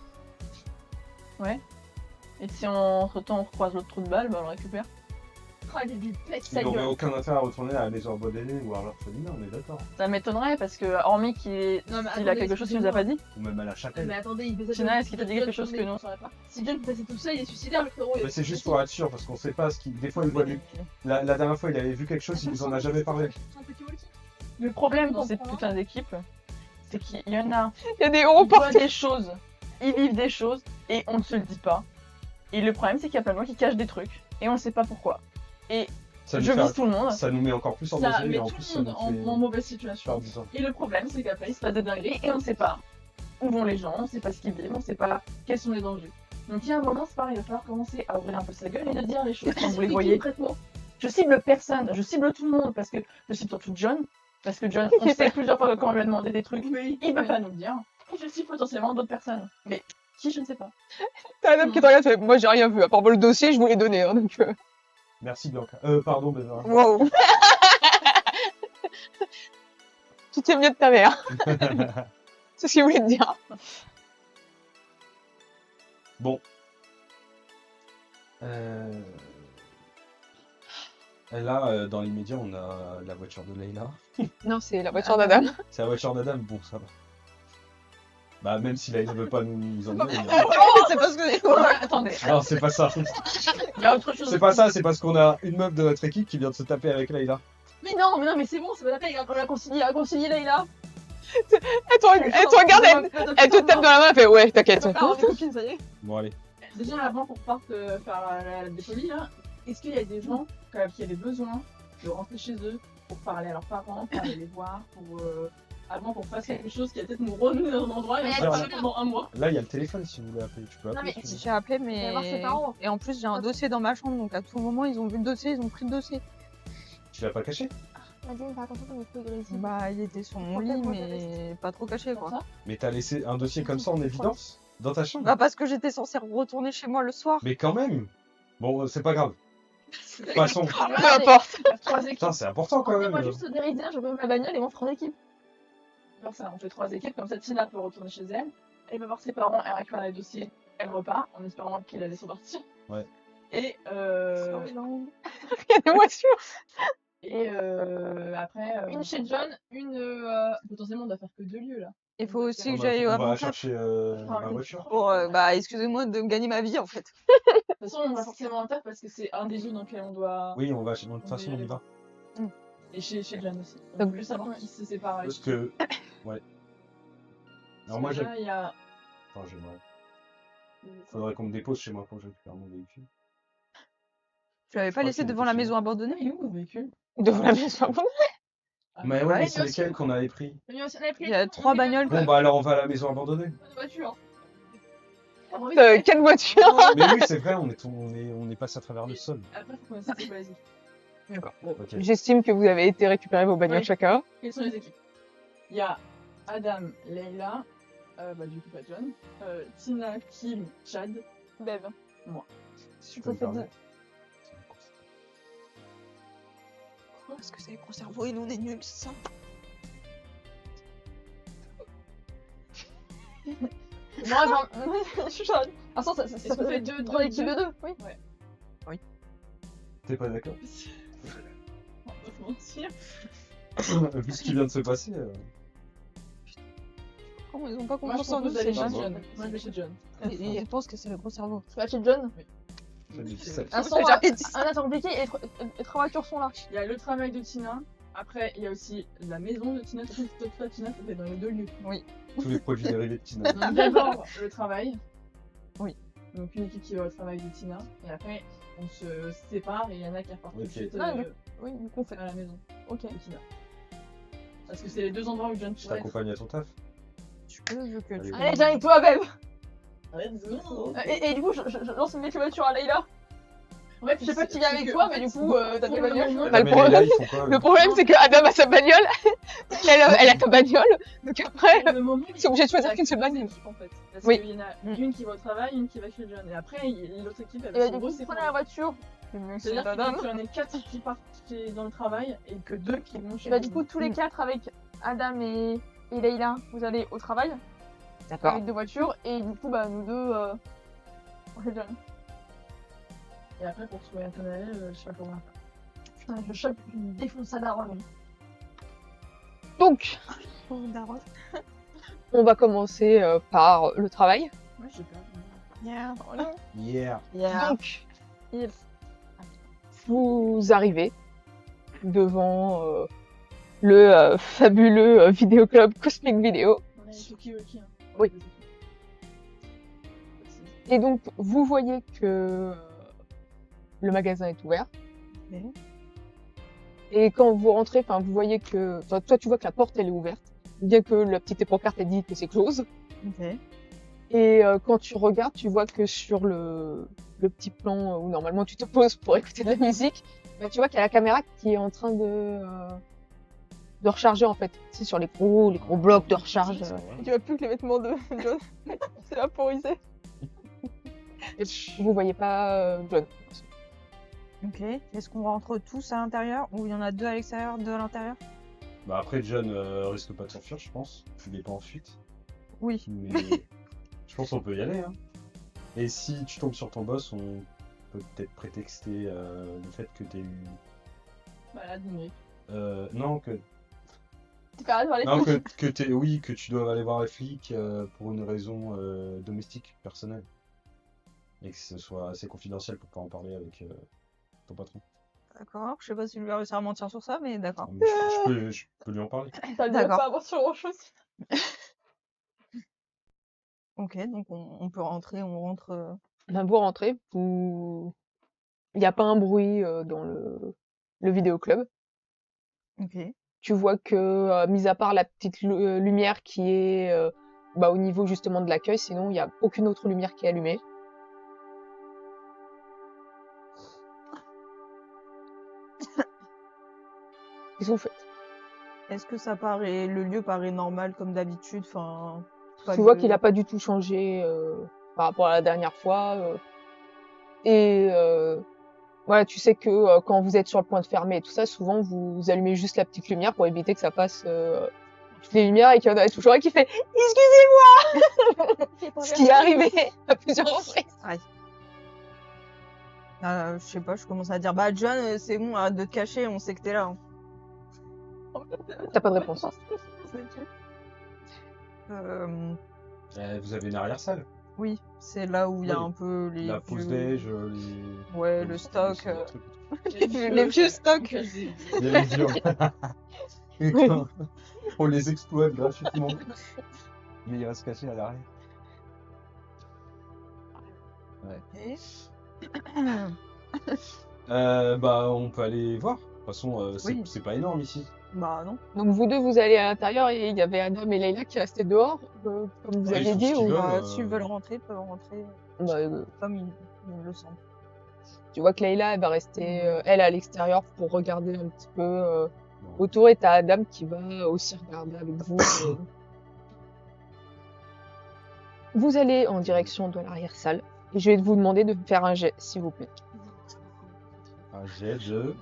Et si entre-temps on croise l'autre trou de balle, bah on le récupère. Ah, il lui pète Il sa n'aurait gueule. aucun intérêt à retourner à la maison abandonnée ou à l'orphelinat, on est d'accord. Ça m'étonnerait parce que, hormis qu'il Non, mais a attendez, quelque chose qu'il nous a pas dit. Ou même à la chapelle. Mais attendez, il fait ça. Tina, est-ce qu'il t'a dit quelque chose que nous on saurait pas? Si John passait tout ça, il est suicidaire, le frérot. Mais c'est juste pour être sûr, parce qu'on sait pas ce qu'il. Des fois, il voit du. La dernière fois, il avait vu quelque chose, il nous en a jamais parlé. C'est un petit walkie. Le problème dans cette putain d'équipe, c'est qu'il y en a. Il y a des héros Ils voient partout. des choses, ils vivent des choses et on ne se le dit pas. Et le problème, c'est qu'il y a plein de gens qui cachent des trucs et on ne sait pas pourquoi. Et Ça nous, je fait- vise tout le monde. ça nous met encore plus en Ça danger met et en tout plus, le ça monde nous fait en mauvaise situation. perdre du temps. Et le problème, c'est qu'après, il se passe des dingueries et on ne sait pas où vont les gens, on ne sait pas ce qu'ils vivent, on ne sait pas quels sont les dangers. Donc il y a un moment, c'est pareil, il va falloir commencer à ouvrir un peu sa gueule et de dire les choses quand vous les voyez. Je cible personne, je cible tout le monde parce que je cible surtout John. Parce que John, on sait plusieurs fois que quand on lui a demandé des trucs, il va pas nous le dire. Et je cible potentiellement d'autres personnes. Mais qui, je ne sais pas. T'as un homme qui te regarde, fait, moi j'ai rien vu, à part le dossier, je vous l'ai donné. Hein, donc, Merci Bianca. Pardon, Benjamin. wow. Tu t'es mieux de ta mère. C'est ce qu'il voulait te dire. Bon. Là, dans l'immédiat, on a la voiture de Leïla. Non, c'est la voiture d'Adam. C'est la voiture d'Adam, bon, ça va. Bah, même si Leïla veut pas nous emmener. C'est parce que. Ouais, attendez, Non, c'est pas ça. il y a autre chose. C'est pas ça, c'est parce qu'on a une meuf de notre équipe qui vient de se taper avec Leïla. Mais non, mais c'est bon, c'est pas la peine, on a concilié Leïla. Elle te regarde, elle te tape dans la main, elle fait ouais, t'inquiète. Ah, on est copines, ça y est. Bon, allez. Déjà, avant qu'on parte faire la défolie, là, est-ce qu'il y a des gens quand même, qui avaient besoin de rentrer chez eux pour parler à leurs parents, pour aller les voir, avant qu'on fasse quelque chose qui va peut-être nous renouer dans un endroit et on Mais va attends, parler pendant un mois? Là, il y a le téléphone si vous voulez appeler. Tu peux Non, appeler. mais si tu veux. J'ai appelé, Il va voir ses parents. Et en plus, j'ai un dossier dans ma chambre, donc à tout moment, ils ont vu le dossier, ils ont pris le dossier. Tu l'as pas caché? Nadine, fais attention ton micro agressif. Bah, il était sur mon lit, mais pas trop caché, Comme quoi. ça. Mais t'as laissé un dossier comme ça en évidence? Dans ta chambre? Bah, parce que j'étais censée retourner chez moi le soir. Mais quand même! Bon, c'est pas grave. Passons. Peu importe. Trois équipes. Putain, c'est important quand même. Moi, juste Dérisien, je veux ma bagnole et on fera l'équipe. Faire ça, on fait 3 équipes, comme ça Tina peut retourner chez elle, elle va voir ses parents, elle récupère les dossiers, elle repart, en espérant qu'il allait s'en partir. Ouais. Et Il y a des voitures. après... Une chez John, potentiellement on doit faire que 2 lieux là. Il faut aussi On que va- j'aille on à va mon chercher ma voiture. pour, bah, excusez-moi de gagner ma vie, en fait. De toute façon, on va forcément en taf parce que c'est un des lieux dans lequel on doit... Oui, on va. De toute façon, on y va. Et chez John aussi. On Donc- veut juste savoir qui se sépare. Parce que. Ouais. Alors moi, j'ai. Déjà, il y a... Enfin, j'aimerais. Faudrait qu'on me dépose chez moi quand je récupère mon véhicule. Tu l'avais pas crois laissé qu'il devant était la chez maison Ah, abandonnée? il est où le véhicule? Devant la maison. Ah, Mais bah, ouais, mais ouais, c'est bien sûr. lesquels qu'on avait pris? On avait pris Il y a 3 bagnoles. Bon, bah alors on va à la maison abandonnée. de voiture. Quelle voiture? Mais oui, c'est vrai, on est passé à travers le sol. Après, faut qu'on essaie de les équipes. D'accord. Ok. J'estime que vous avez été récupérer vos bagnoles Oui. chacun. Quelles sont les équipes? Il y a Adam, Leïla, bah du coup pas John, Tina, Kim, Chad, Bev. Si tu peux me Ça fait permettre. Parce que c'est les gros cerveaux et nous, on est nuls, c'est ça? Moi, je suis chaude. Ah, ça fait 3 équipes de 2. Oui. T'es pas d'accord? On va pas se mentir. Vu ce qui vient de se passer. Comment ils ont pas Moi je confiance en nous, propose d'aller ces chez gens? John. Moi je vais chez John. Et ils pensent que c'est le gros cerveau. Tu vas chez John. c'est- Instant, J'avais dit ça. un instant compliqué et les 3 voitures sont là. Il y a le travail de Tina. Après, il y a aussi la maison de Tina. Toi, Tina, ça fait dans les 2 lieux. Tous les produits dérivés de Tina. Donc d'abord le travail. Oui. Donc une équipe qui va au travail de Tina. Et après, on se sépare et il y en a qui repartent tout de Ok. suite Ah, Oui, du coup, on fait. à la maison Ok. de Tina. Parce que c'est les 2 endroits où John Je pourrait être. t'accompagne à ton taf. Tu peux, vu que Allez. tu... Allez, viens avec toi, Bev. Let's go. Et du coup, je lance une voiture à Leïla. En fait, je sais pas qui vient avec toi, mais du coup, t'as ta bagnole. Bah, le mais problème- là, ils font quoi, Le problème, c'est que Adam a sa bagnole, elle a ta bagnole, donc après, Le moment, ils sont obligés de choisir qu'une seule bagnole. En fait. Parce Oui. qu'il y en a une qui va au travail, une qui va chez John. Et après, l'autre équipe, elle Et va bah, se du coup, bosser. prenez la voiture. C'est-à-dire qu'il y en a 4 qui partent dans le travail et que 2 qui vont chez Bah, John. du coup, tous les 4 avec Adam et Leïla, vous allez au travail D'accord. avec 2 voitures. Et du coup, bah, nous deux, on fait John. Et après, pour trouver Nathanaël, je sais pas comment faire. Putain, je chope une défonce à daronne. Donc, on va commencer par le travail. Ouais, je sais pas. Yeah. Donc, Il- vous arrivez devant le fabuleux vidéoclub Cosmic Video. On a Tokiwoki. Hein. Oui. Et donc, vous voyez que le magasin est ouvert. Ok. Et quand vous rentrez, enfin, vous voyez que, enfin, toi, tu vois que la porte, elle est ouverte, bien que la petite pancarte, elle dit que c'est close. Ok. Et quand tu regardes, tu vois que sur le petit plan où normalement tu te poses pour écouter de la musique, bah, tu vois qu'il y a la caméra qui est en train de recharger en fait. C'est sur les gros blocs de recharge. Tu vois plus que les vêtements de John. C'est vaporisé. Et vous voyez pas John. Ok. Est-ce qu'on rentre tous à l'intérieur ou il y en a 2 à l'extérieur, 2 à l'intérieur? Bah après, John risque pas de s'enfuir, je pense. Il est pas en fuite. Oui. Mais je pense qu'on peut y aller. Hein. Et si tu tombes sur ton boss, on peut peut-être prétexter le fait que t'es eu. Bah, la dinguerie. Non, que. Tu peux arrêter de Non, parler. que tu dois aller voir les flics pour une raison domestique, personnelle. Et que ce soit assez confidentiel pour pas en parler avec ton patron. D'accord. Je sais pas si je vais réussir à mentir sur ça, mais d'accord. Mais je peux lui en parler. Ça ne doit D'accord. pas avoir sur grand chose. Ok, donc on peut rentrer, on rentre. Ben, vous rentrez, il n'y a pas un bruit dans le vidéoclub. Ok. Tu vois que, mis à part la petite lumière qui est bah, au niveau justement de l'accueil, sinon il n'y a aucune autre lumière qui est allumée. Qu'est-ce que vous faites? Est-ce que le lieu paraît normal comme d'habitude, enfin. Tu vois qu'il n'a pas du tout changé par rapport à la dernière fois. Et voilà, tu sais que quand vous êtes sur le point de fermer et tout ça, souvent vous allumez juste la petite lumière pour éviter que ça passe toutes les lumières et qu'il y en a toujours un qui fait excusez-moi, ce qui est arrivé à plusieurs reprises. Je sais pas, je commence à dire bah John, c'est bon, arrête de te cacher, on sait que t'es là. Hein. T'as pas de réponse. Vous avez une arrière-salle. Oui, c'est là où il y a Oui. un peu les La pause vieux- déj, les. Ouais, le stock. Les Les vieux stocks. Il y a les vieux. Et quand on les exploite gratuitement. Mais il va se cacher à l'arrière. Et- Bah, on peut aller voir. De toute façon, Oui. c'est pas énorme ici. Bah non. Donc vous deux vous allez à l'intérieur et il y avait Adam et Leïla qui restaient dehors, comme vous Ouais, aviez ils font dit. ce qu'ils Ou... veulent. S'ils veulent rentrer, ils peuvent rentrer Bah, comme ils le sentent. tu vois que Leïla elle va rester elle à l'extérieur pour regarder un petit peu Non. autour et t'as Adam qui va aussi regarder avec vous. Vous allez en direction de l'arrière-salle et je vais vous demander de faire un jet, s'il vous plaît. Un jet de.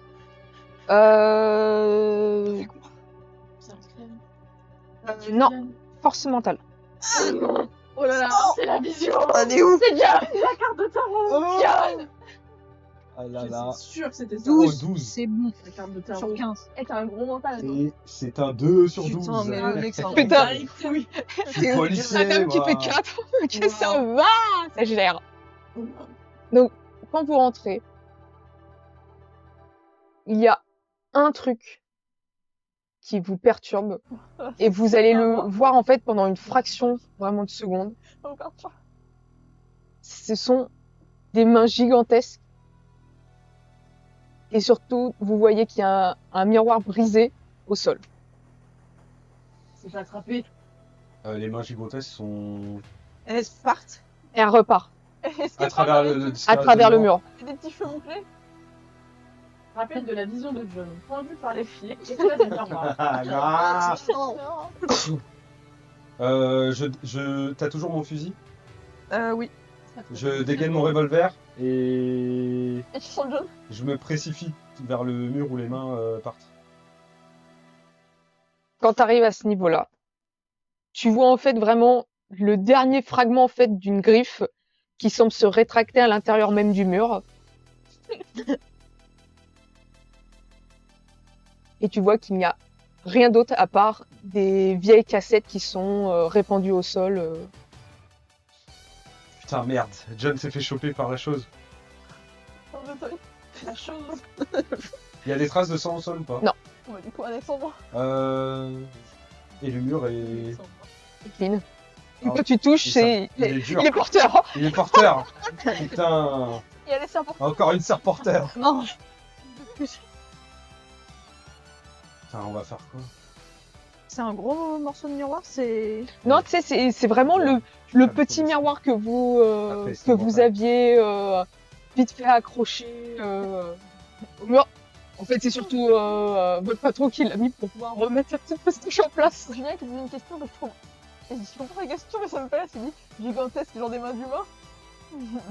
Non, force mentale. Oh là là, c'est la vision. On est où? C'est John, la carte de tarot. John. Ah là là. Je suis sûre que c'était ça. 12. C'est bon. La carte de tarot. Sur 15. Eh, t'as un gros mental. toi. Et c'est un 2 sur 12. Putain, mais le mec, c'est un Putain. Oui. Je suis policier, Adam qui moi. fait 4. Ok, ça va, ça gère. Donc, quand vous rentrez, il y a un truc qui vous perturbe et vous allez le voir en fait pendant une fraction vraiment de seconde. Oh, pardon. Ce sont des mains gigantesques et surtout vous voyez qu'il y a un miroir brisé au sol. C'est pas attrapé. Les mains gigantesques sont. Elles partent. Et elle repart. Est-ce qu'il À y a travers pas le À travers le mur. des petits cheveux bouclés? Rappel de la vision de John, pendu par les filles, et près des miroirs. Ah, Non. T'as toujours mon fusil? Oui. Je dégaine mon revolver et Et tu sens John? je me précipite vers le mur où les mains partent. Quand tu arrives à ce niveau-là, tu vois en fait vraiment le dernier fragment en fait d'une griffe qui semble se rétracter à l'intérieur même du mur. Et tu vois qu'il n'y a rien d'autre à part des vieilles cassettes qui sont répandues au sol. Putain, merde, John s'est fait choper par la chose. La chose. Il y a des traces de sang au sol ou pas? Non. Ouais, du coup, Alexandre. Et le mur est... Clean. Ah, Quand tu touches, et ça- c'est... il est dur. Il est porteur. Il est porteur. Putain, Il y a les serpents. encore une sœur porteur. Non. Putain, on va faire quoi? C'est un gros morceau de miroir, c'est... Non, tu sais, c'est vraiment le Putain, petit faut- miroir que vous, Après, que c'est vous bon, aviez vite fait accrocher au mur. En fait, c'est surtout votre patron qui l'a mis pour pouvoir remettre sa petite prestige en place. Julien qui posait une question que je trouve. Et je comprends la question, mais ça me plaît. Il dit gigantesque, genre des mains d'humain.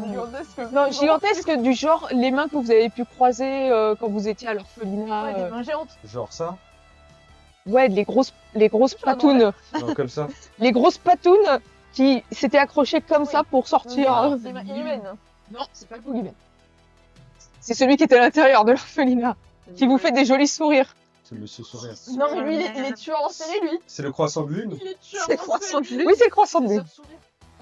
Gigantesque. Non, gigantesque du genre les mains que vous avez pu croiser quand vous étiez à l'orphelinat. Ouais, des mains géantes. Genre ça? Ouais, les grosses Pardon, patounes. Non, comme ça? Les grosses patounes qui s'étaient accrochées comme Oui. ça pour sortir. Des mains inhumaines. Non, c'est pas le boogeyman. C'est celui qui était à l'intérieur de l'orphelinat, qui vous fait des jolis sourires. C'est Monsieur Sourire. Non, mais lui, il est tueur en série, lui. C'est le croissant de lune? Il est tueur C'est en croissant de série. lune. Oui, c'est le croissant de lune.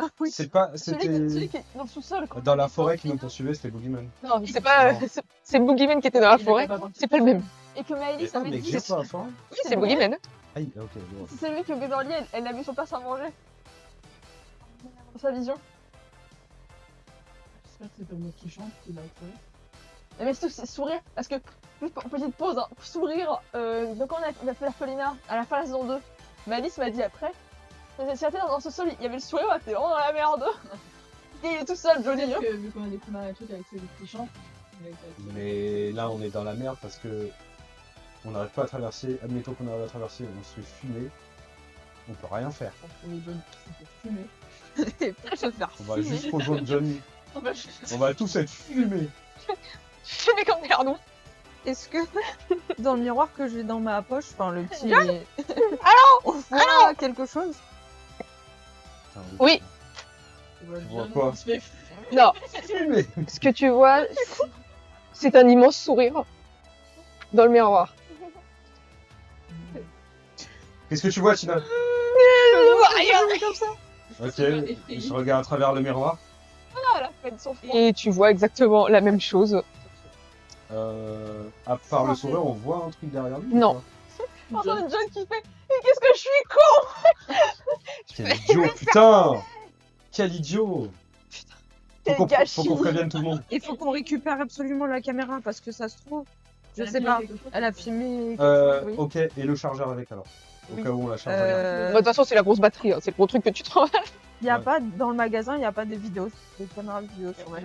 Ah oui. C'est pas... Celui C'était... qui est dans le sous-sol. quoi. Dans la forêt qui nous poursuivait, c'était Boogeyman. Non, c'est pas. Non. C'est le boogeyman qui était dans la forêt. C'est pas le même. Et que Maëlys avait mais dit. j'ai pas la forêt? Oui, c'est le boogeyman. Aïe, ok, je vois. C'est celui que Beverly, elle a vu son père à manger. Dans sa vision. J'espère que c'est pas moi qui chante, qui l'a trouvé. Mais surtout, c'est sourire. Parce que, juste pour petite pause, hein, sourire. Donc, quand on a fait l'orphelinat à la fin de la saison 2, Malice m'a dit après. Si elle était dans ce sol, il y avait le sourire, ouais, t'es vraiment dans la merde. Et il est tout seul, Johnny. Peut-être que vu qu'on a des premiers et trucs avec celui qui chante, Mais là, on est dans la merde parce que on n'arrive pas à traverser. Admettons qu'on arrive à traverser, on se fait fumer. On peut rien faire. on est John qui fait fumer. Et pour se faire On va fumer. juste rejoindre Johnny. On va tous être fumés. Je fais comme des lardons. Est-ce que dans le miroir que j'ai dans ma poche, enfin le petit... Alors on voit quelque chose? Putain, Oui. On voit quoi? Il se fait Non, Fumer. ce que tu vois, c'est un immense sourire dans le miroir. Qu'est-ce que tu vois, Tina? Je vois rien. Comme ça. Ok, je regarde à travers le miroir. Ah, la peine, son froid. Et tu vois exactement la même chose. À part le sourire, on voit un truc derrière lui? ou Non. pas Enfin, John qui fait. Et qu'est-ce que je suis con! Quel idiot, putain! Quel idiot! Quel Faut gâchis. qu'on prévienne tout le monde. Il faut qu'on récupère absolument la caméra parce que ça se trouve, je sais pas, elle a filmé. Oui. Ok, et le chargeur avec alors? Au Oui. cas où on la charge. avec. De toute façon, c'est la grosse batterie, hein. C'est le gros truc que tu travailles. Il y a Ouais. pas dans le magasin, il y a pas des vidéos, des caméras vidéo sur ma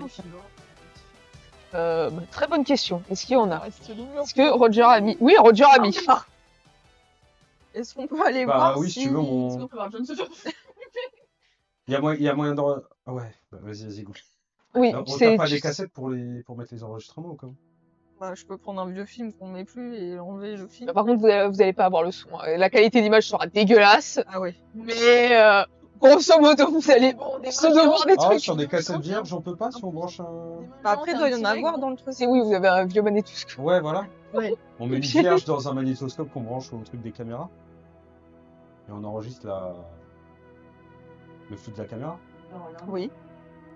Très bonne question. Est-ce qu'il y en a? Reste mignon. Est-ce que Roger a mis? Oui, Roger a mis. Est-ce qu'on peut aller Bah voir oui, si tu veux, On on... peut voir John se faire il y a moyen de... Ah ouais, bah, vas-y, go. Oui, On c'est. t'a pas des cassettes pour mettre les enregistrements ou quoi? Bah, je peux prendre un vieux film qu'on met plus et enlever le film. Par contre, vous allez pas avoir le son. La qualité d'image sera dégueulasse, Ah ouais. mais grosso modo, vous allez recevoir des Ah, trucs. sur des cassettes vierges, on peut pas si on branche un... Bah, après, il doit y en avoir dans le truc. C'est oui, vous avez un vieux magnétoscope. Ouais, voilà. Ouais. On met une vierge dans un magnétoscope qu'on branche au truc des caméras. Et on enregistre le flux de la caméra. Oui.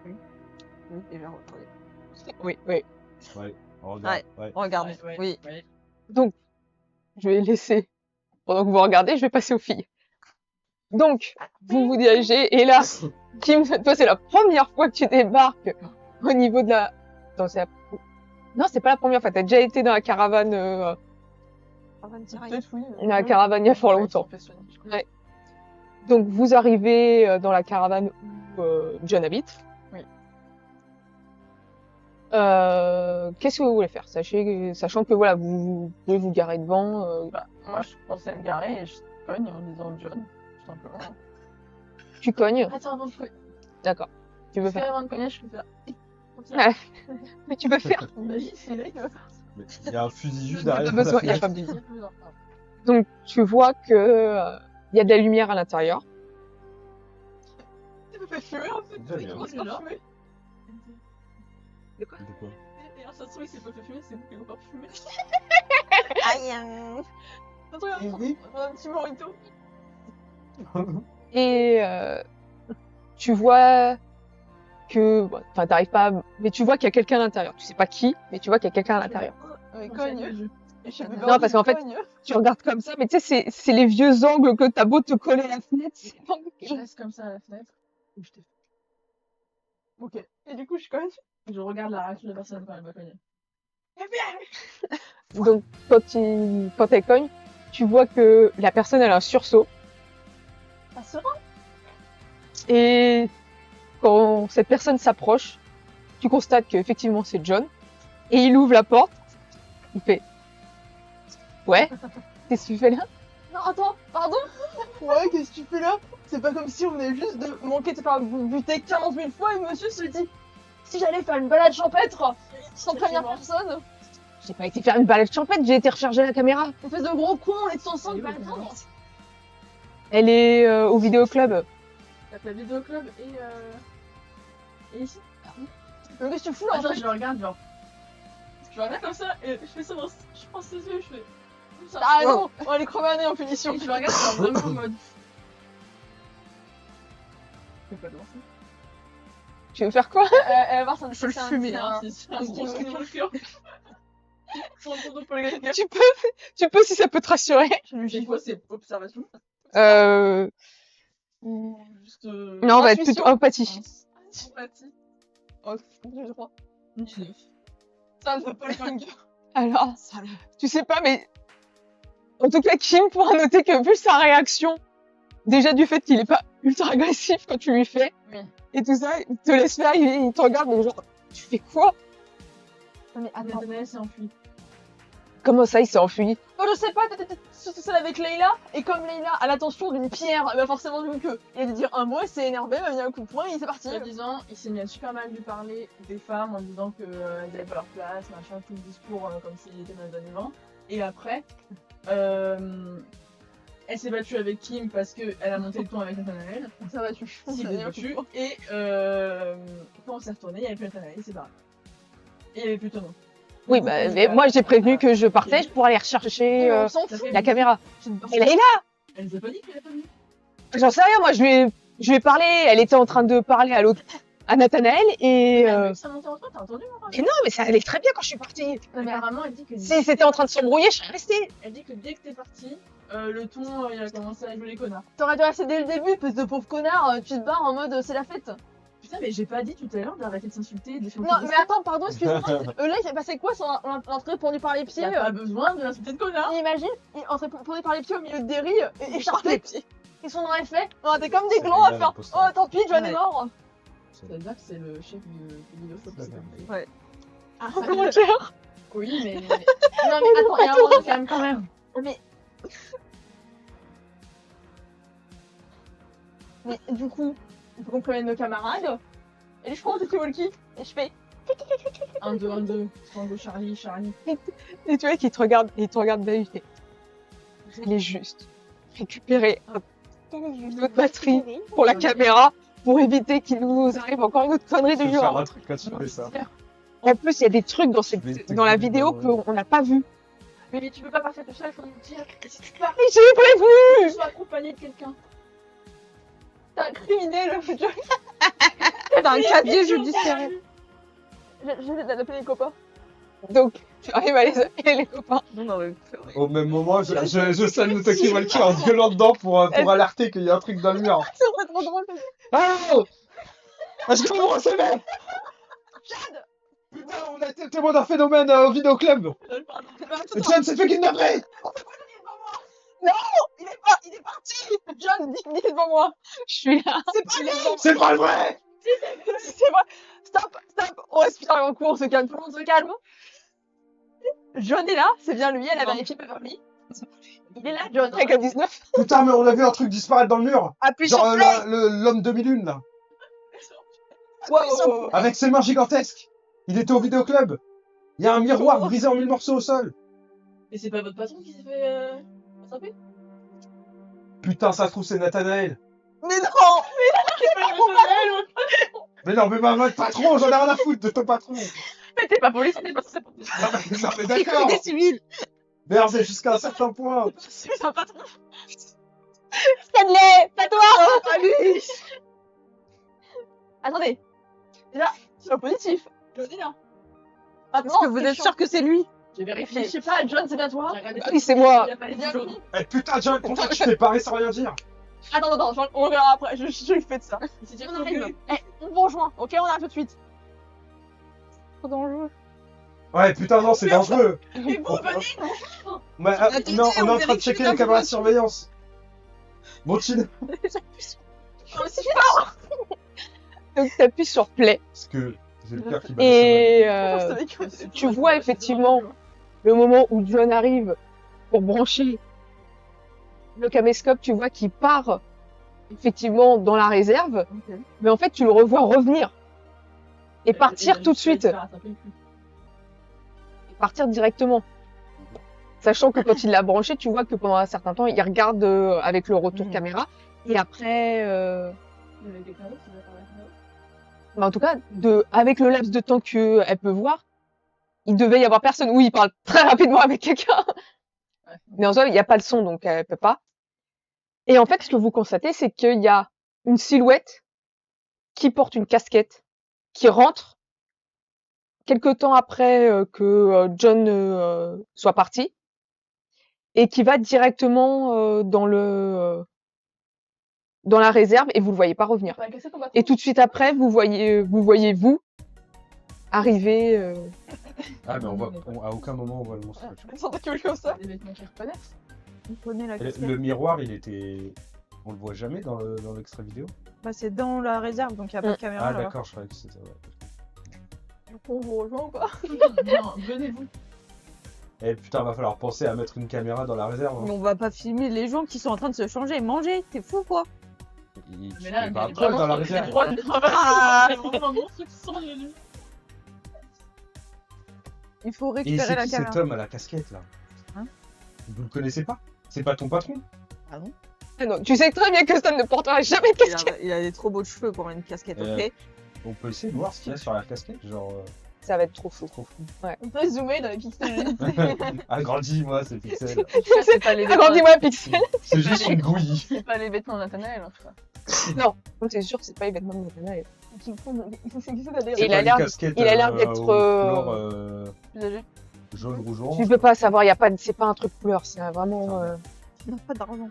Oui. Oui, déjà, regardez. Oui, oui. Ouais, on regarde. Ouais. Regardez. Oui. Donc, je vais laisser. Pendant que vous regardez, je vais passer aux filles. Donc, vous vous dirigez, et là, Kim, toi, c'est la première fois que tu débarques au niveau de la... Attends, c'est la... Non, c'est pas la première fois. T'as déjà été dans la caravane, Peut-être oui. la caravane il y a fort longtemps. Ouais. Donc, vous arrivez dans la caravane où John habite. Oui. Qu'est-ce que vous voulez faire? Sachant que voilà, vous pouvez vous garer devant. Bah, moi, je pensais me garer et je cogne en disant John, tout simplement. Tu cognes. Attends, avant de cogner. D'accord. Tu veux faire. Avant de cogner, je peux faire. Ouais. Mais tu veux faire. Vas-y, c'est là qu'il va faire. Mais il y a un fusil juste T'as derrière. pas besoin, la il y a fenêtre. pas besoin. Donc tu vois que il y a de la lumière à l'intérieur. Ça me fait fumer en fait. Très bien. Moi, c'est pas fumer. De quoi Et ça se trouve, il s'est pas fait fumer, c'est vous qui l'ont pas fumé. Aïe. Un petit morito. Et tu vois que, enfin, t'arrives pas, mais tu vois qu'il y a quelqu'un à l'intérieur. Tu sais pas qui, mais tu vois qu'il y a quelqu'un à l'intérieur. Mais cogne. Non, parce qu'en fait, tu regardes comme ça, mais tu sais, c'est les vieux angles que t'as beau te coller à la fenêtre. Je reste comme ça à la fenêtre. Et je te Ok. Et du coup, je cogne. Je regarde la réaction de la personne quand elle va cogner. Donc, quand elle cogne, tu vois que la personne, elle a un sursaut. Ça sera. Et quand cette personne s'approche, tu constates qu'effectivement c'est John. Et il ouvre la porte. Il fait ouais, qu'est-ce que tu fais là? Non, attends, pardon. Ouais, qu'est-ce que tu fais là? C'est pas comme si on venait juste de manquer de se faire buter 15 000 fois et monsieur se dit si j'allais faire une balade champêtre sans prévenir personne, J'ai pas été faire une balade champêtre, j'ai été recharger la caméra. espèce de gros con, on est tous ensemble, Et pas oui, attendre. Elle est au vidéoclub. Tape la vidéoclub et ici. Mais qu'est-ce que tu fous là en Attends, fait? je le regarde, genre. Je le regarde comme ça et je fais ça dans. Je prends ses yeux, je fais. Ça. Ah non, on va les crever un nez en punition. Et je le regarde, genre vraiment en mode. Je fais pas de lancer. Tu veux faire quoi? Elle va voir ça. Faut le fumer, Ah, c'est un gros screen. Tu peux si ça peut te rassurer. C'est quoi, c'est observation? Ou juste. Non, on va être Intuition. plutôt empathie. Sympathie. Oh, 3. 19. Ça ne veut pas les fingers. Alors, tu sais pas, mais en tout cas, Kim pourra noter que vu sa réaction, déjà du fait qu'il est pas ultra agressif quand tu lui fais, Oui. et tout ça, il te laisse faire, il te regarde, mais genre, tu fais quoi? Non mais attends. Nathanaël s'est enfui. Comment ça, il s'est enfui? Oh, je sais pas, t'étais surtout celle avec Leïla, et comme Leïla a l'attention d'une pierre, bah forcément du coup il a dû dire un mot, il s'est énervé, il m'a mis un coup de poing et il est parti. Il y a 10 ans, il s'est mis à super mal lui parler des femmes en disant qu'elles n'avaient pas leur place, machin, tout le discours comme s'il était dans les années 20. Et après, elle s'est battue avec Kim parce qu'elle a monté le ton avec Nathanaël. Ça va, tu Il s'est battu. Et quand on s'est retourné, il n'y avait plus Nathanaël, il s'est barré. Et il n'y avait plus Thomas. Oui, bah, mais moi, j'ai prévenu que je partais pour aller rechercher on s'en fout. la caméra. C'est Elle est là! Elle nous a pas dit qu'elle est pas venue. J'en sais rien, moi, je lui ai parlé, elle était en train de parler à Nathanaël, et Ça montait entre eux, t'as entendu moi? mais non, mais ça allait très bien quand je suis partie. Non, mais apparemment, elle dit que Si c'était en train de s'embrouiller, je serais restée. elle dit que dès que t'es parti, le ton il a commencé à jouer les connards. T'aurais dû rester dès le début, espèce de pauvre connard, tu te barres en mode c'est la fête. Putain, mais j'ai pas dit tout à l'heure d'arrêter de s'insulter et de faire Non, mais attends, pardon, excuse-moi. Là, il s'est passé quoi son entrée pour lui par les Il pieds y a pas besoin de l'insulter de connard. Imagine, il entrait pour lui par les pieds au milieu de des rilles, et écharpé. Qu'est-ce qu'on aurait fait? On était comme des C'est glands à bien, faire. l'imposteur. Oh, tant pis, John est Ouais. mort. Ça veut dire que c'est le chef du vidéoshop qui s'est fait. Ouais. Ah, Comment dire? oui, mais. Non, mais attends, il y a un moment quand même. Mais du coup, il faut qu'on prévienne nos camarades. Et je prends un walkie et je fais. 1, 2, 1, 2. Tango, Charlie, Charlie. Et tu vois qu'il te regarde, et il te regarde bien, il fait, vous allez juste récupérer une autre batterie pour la caméra, pour éviter qu'il nous arrive encore une autre connerie Je du vais faire genre. un truc quand tu fais ça. En plus, il y a des trucs dans, Je vais te dans la guider vidéo dans- qu'on n'a pas vu. Mais tu peux pas partir tout seul, il faut nous dire. Si tu pars, Mais j'ai prévenu! Tu sois accompagné de quelqu'un. t'es un criminel, John. T'as un casier judiciaire. J'essaie d'appeler les copains. Donc, tu arrives à les appeler les copains. Non, mais Au même moment, je sonne le Toki Walkie en gueulant dedans pour alerter qu'il y a un truc dans le mur. C'est vrai, trop drôle. Ah! Est-ce que vous recevez? Putain, on a été témoin d'un phénomène au vidéoclub! John s'est fait kidnapper! Il est parti! John, dis devant moi. Je suis là. C'est pas lui! C'est pas vrai! C'est vrai. Stop, on respire et on court, on se calme, tout le monde se calme. John est là, c'est bien lui, elle a vérifié Beverly. Il est là, John. Avec un 19. Putain, mais on a vu un truc disparaître dans le mur. Appuie Genre sur play. l'homme demi-lune là. Wow. Avec ses mains gigantesques. Il était au vidéoclub. Il y a un miroir brisé en 1000 morceaux au sol. Et c'est pas votre patron qui s'est fait attraper? Putain, ça se trouve, c'est Nathanaël. Mais non. Mais non, mais votre patron, j'en ai rien à foutre de ton patron. Mais t'es pas policier, t'es pas censé porter ça. Non, mais Il d'accord. connaît des civils. Merde, c'est jusqu'à un certain point. C'est un patron. Stanley, pas toi. Allez. Attendez. Déjà, c'est un positif. John est là. Est-ce que vous êtes sûr que c'est lui? J'ai vérifié. Je sais pas, John, c'est bien toi? Oui, c'est moi. Il a pas les yeux jaunes. Eh putain, John, pourquoi tu t'es barré sans rien dire? Attends, on verra après, je lui fais de ça. On arrive. Eh, on vous rejoint, ok? On arrive tout de suite. Trop dangereux. Ouais, putain, non, c'est dangereux. Mais vous venez, non? Mais, Attendez, non, on est en train de vérifie checker les les caméras de informations. surveillance. Bon, chill. Non, c'est pas. Donc t'appuies sur play. Parce que j'ai le cœur qui bat. des Et tu vois effectivement le moment où John arrive pour brancher le caméscope, tu vois qu'il part effectivement dans la réserve, mais en fait tu le revois revenir et partir tout de suite, et partir directement. Sachant que quand il l'a branché, tu vois que pendant un certain temps, il regarde avec le retour caméra, et après, bah, en tout cas, avec le laps de temps qu'elle peut voir, il devait y avoir personne. Oui, il parle très rapidement avec quelqu'un. Mais en soi, il n'y a pas le son, donc elle peut pas. Et en fait, ce que vous constatez, c'est qu'il y a une silhouette qui porte une casquette, qui rentre quelque temps après que John soit parti, et qui va directement dans la réserve, et vous le voyez pas revenir. Et tout de suite après, vous voyez vous arriver. Ah, mais à aucun moment on voit le monstre. Sans que comme ça. Des vêtements qu'ils reconnaissent. On connaît la Et casquette. le miroir, il était. On le voit jamais dans l'extrait vidéo? Bah, c'est dans la réserve, donc il n'y a pas de caméra Ah, là-bas. d'accord, je croyais que c'était. Ouais. On vous rejoint ou pas? Non, venez-vous. Eh putain, va falloir penser à mettre une caméra dans la réserve. Mais Hein. on va pas filmer les gens qui sont en train de se changer et manger. T'es fou quoi? Tu Mais là, fais pas il y a preuve dans la vraiment réserve. droit de travail. Ah. C'est vraiment un monstre qui sort de lui. Il faut Et récupérer c'est la qui caméra. cet homme à la casquette là? Hein? Vous le connaissez pas? C'est pas ton patron? Ah non. Ah non, tu sais très bien que Stan ne portera jamais de casquette. Il a des trop beaux cheveux pour une casquette, ok? On peut essayer de voir ce qu'il y a sur la casquette, genre. Ça va être trop fou. Trop fou. On peut zoomer dans les pixels. Agrandis-moi ces pixels. C'est pas les vêtements. Agrandis-moi, Pixel. C'est juste une gouillie. C'est pas les vêtements de Nathanaël, en tout cas. Non, c'est sûr que c'est pas les vêtements de Nathanaël. Qui font des C'est il a pas l'air- une casquette, il a l'air d'être, aux couleurs, Plus âgé. jaune, rouge, orange. Tu peux pas savoir, c'est pas un truc couleur, c'est vraiment. On n'a pas d'argent.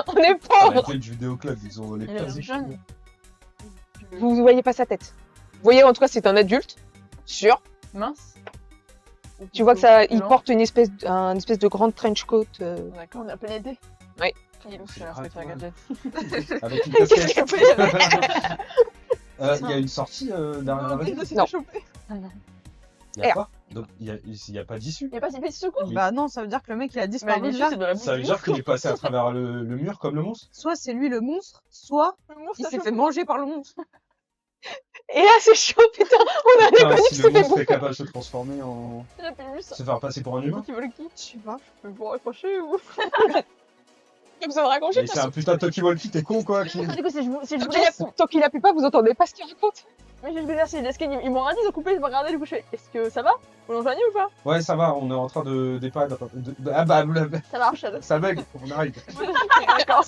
On est Ah, la pauvres. tête du vidéoclub, ils ont les Il a l'air plaisirs. jeune. Vous voyez pas sa tête. Vous voyez, en tout cas, c'est un adulte, sûr. Mince. Tu vois que ça, il Blanc. porte une espèce de grande trench coat. D'accord. On a plein été. Il est louche, C'est l'inspecteur grave, Gadget. Avec une Qu'est-ce casquette. qu'il fait Il y a une sortie derrière la réserve? Non. Il y a pas? Donc il y a pas d'issue? Il y a pas si petit secours. Oui. Bah non, ça veut dire que le mec il a Mais disparu l'issue, là. c'est de la Ça veut bouche. dire qu'il est passé à travers le mur comme le monstre? Soit c'est lui le monstre, soit il s'est fait manger par le monstre. Et là, c'est chaud, putain. On a Putain, reconnu que si le c'était monstre bon. est capable de se transformer en. J'ai plus vu ça. se faire passer pour un humain? Qui veut le qui? Je sais pas. Je peux vous raccrocher ou? J'ai besoin de raccrocher. Mais c'est un putain de Toki Walkie, t'es con quoi qui... Du coup, si je vous Tant laisse. tant qu'il appuie pas, vous entendez pas ce qu'il raconte. Mais je vais dire, est-ce qu'ils m'ont rien dit, ils ont coupé, ils m'ont regardé, du coup, je fais, est-ce que ça va? Vous l'enjoignez ou pas? Ouais, ça va, on est en train de dépanner. Ah bah, Ça marche, ça. ça bug, on arrive. D'accord.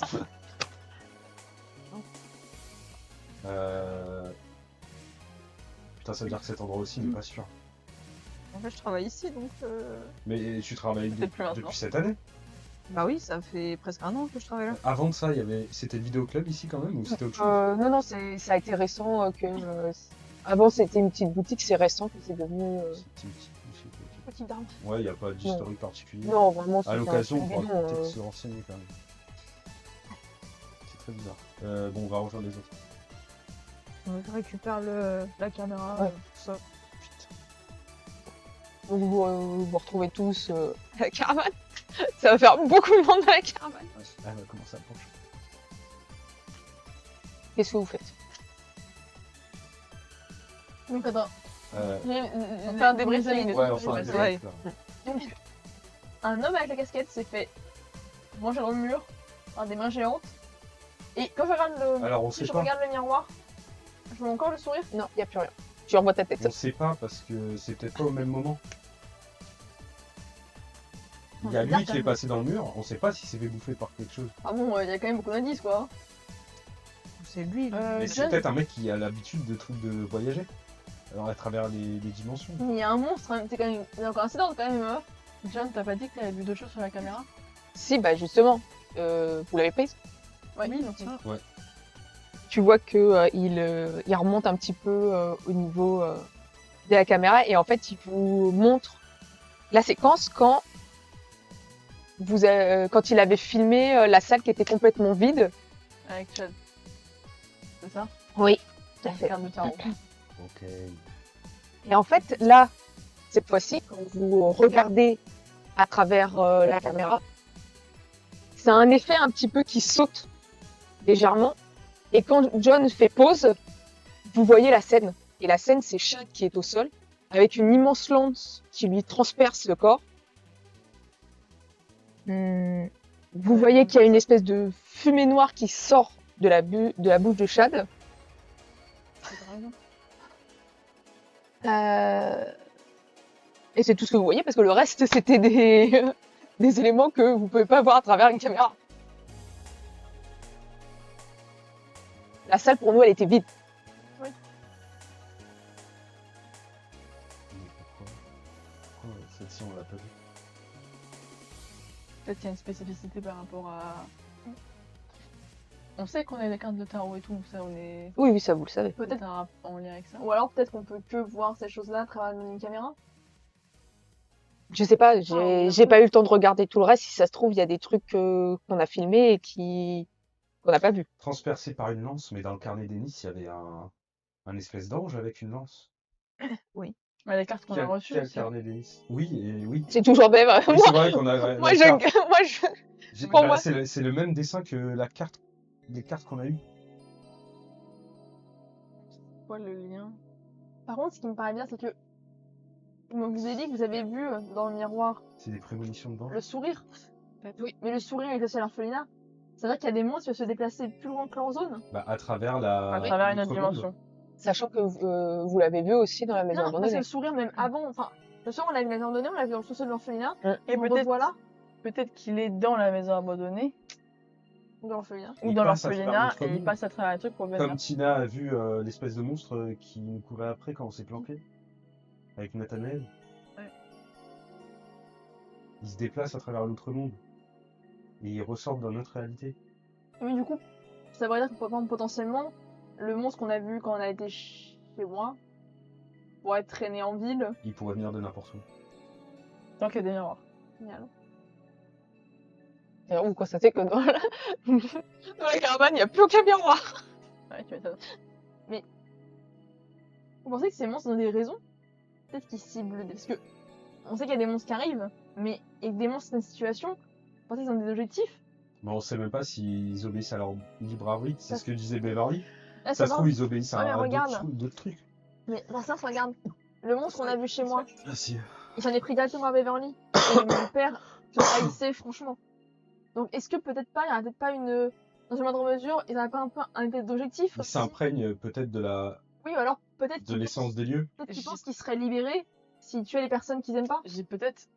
Putain, ça veut dire que cet endroit aussi, il est pas sûr. En fait, je travaille ici donc. Mais tu travailles Peut-être plus maintenant. depuis cette année? Bah oui, ça fait presque un an que je travaille là. Avant de ça, c'était le vidéoclub ici quand même ou c'était autre chose? Non, ça a été récent avant, c'était une petite boutique, c'est récent que c'est devenu. C'était petit. Petite dame. Ouais, y a pas d'historique particulier. Non, vraiment, c'est À l'occasion, on un pourra bidon, peut-être se renseigner quand même. C'est très bizarre. Bon, on va rejoindre les autres. On récupère la caméra, Ouais. tout ça. Donc vous retrouvez tous à la caravane. Ça va faire beaucoup de monde à la caravane. Ouais, elle va commencer à pencher. Qu'est-ce que vous faites? Donc attends, On fait un débriefing. Ouais, enfin, Ouais, direct, là. donc, un homme avec la casquette s'est fait manger dans le mur par des mains géantes. Et quand je regarde Alors, on si sait je pas. regarde le miroir, je vois encore le sourire. Non, il n'y a plus rien. Tu revois ta tête. On sait pas parce que c'est peut-être pas au même moment. Il y a lui qui est passé dans le mur, on sait pas si c'est fait bouffer par quelque chose. Ah bon, il y a quand même beaucoup d'indices quoi. C'est lui. Mais c'est John, peut-être un mec qui a l'habitude de voyager. Alors à travers les dimensions. Il y a un monstre, hein, c'est quand même une coïncidence quand même. Hein. John, t'as pas dit que t'avais vu d'autres choses sur la caméra? Si, bah justement, vous l'avez prise. Ouais. Oui, donc ça. Tu vois que il remonte un petit peu au niveau de la caméra et en fait il vous montre la séquence quand quand il avait filmé la salle qui était complètement vide. Avec Chad. C'est ça? Oui, tout à Avec fait. carte de tarot. Ok. Et en fait là, cette fois-ci, quand vous regardez à travers la caméra, c'est un effet un petit peu qui saute légèrement. Et quand John fait pause, vous voyez la scène. Et la scène, c'est Chad qui est au sol, avec une immense lance qui lui transperce le corps. Vous voyez qu'il y a une espèce de fumée noire qui sort de la bouche de Chad. Et c'est tout ce que vous voyez, parce que le reste, c'était des éléments que vous pouvez pas voir à travers une caméra. La salle, pour nous, elle était vide. Mais pourquoi celle-ci on l'a pas vue? Peut-être qu'il y a une spécificité par rapport à. On sait qu'on a des cartes de tarot et tout, ça on est. Oui, oui, ça, vous le savez. Peut-être en lien avec ça. Ou alors peut-être qu'on peut que voir ces choses-là à travers une caméra. Je sais pas, on a j'ai pas- pas eu le temps de regarder tout le reste. Si ça se trouve, il y a des trucs qu'on a filmés et qu'on n'a pas vu. Transpercé par une lance, mais dans le carnet des Nice, il y avait un espèce d'ange avec une lance. Mais les cartes qu'on a Quel, reçues quel aussi. carnet des Nice? Oui, et oui. C'est toujours même. Oui, c'est vrai qu'on a. la moi, carte. pour Bah, moi- c'est le même dessin que la carte, les cartes qu'on a eues. Quoi le lien? Par contre, ce qui me paraît bien, c'est que vous avez dit que vous avez vu dans le miroir C'est des prémonitions de le sourire. Oui. Mais le sourire est associé à l'orphelinat. Ça veut dire qu'il y a des monstres qui peuvent se déplacer plus loin que leur zone. Bah, à travers À travers une autre l'autre monde. dimension. Sachant que vous l'avez vu aussi dans la maison Non, parce que abandonnée. le sourire, même avant, enfin, le soir, on l'a vu à abandonné, on l'a vu dans le sous-sol de l'orphelinat. Et On peut-être revoit là, peut-être qu'il est dans la maison abandonnée dans l'orphelinat. ou Il dans passe à travers l'orphelinat notre et il monde. passe à travers les trucs pour venir. Comme Tina a vu l'espèce de monstre qui nous courait après quand on s'est planqué. Avec Nathanaël. Ouais. Il se déplace à travers l'autre monde. Et il ressort dans notre réalité. Mais du coup, ça veut dire que potentiellement, le monstre qu'on a vu quand on a été chez moi pourrait être traîné en ville. Il pourrait venir de n'importe où. Tant qu'il y a des miroirs. Génial. Et vous constatez que dans la caravane, il n'y a plus aucun miroir. Ouais, tu m'étonnes. Vous pensez que ces monstres ont des raisons? Peut-être qu'ils ciblent des... Parce que on sait qu'il y a des monstres qui arrivent, mais avec des monstres dans cette situation, vous pensez qu'ils ont des objectifs? Mais on sait même pas s'ils obéissent à leur libre arbitre. C'est ce que disait Beverly. Là, Ça se va. trouve, ils obéissent Ouais, mais à regarde. d'autres trucs. Mais dans ça, regarde. Le monstre qu'on a vu chez moi, Ah si. il s'en est pris directement à Beverly. Et mon père se haïssait franchement. Donc est-ce que peut-être pas, il y a peut-être pas une... Dans une moindre mesure, il n'y a pas un peu un espèce d'objectif Il aussi? s'imprègne peut-être Oui, ou alors peut-être de qu'il l'essence des lieux. peut-être qu'il pense qu'il serait libéré s'il tuait les personnes qu'ils aiment pas. J'ai peut-être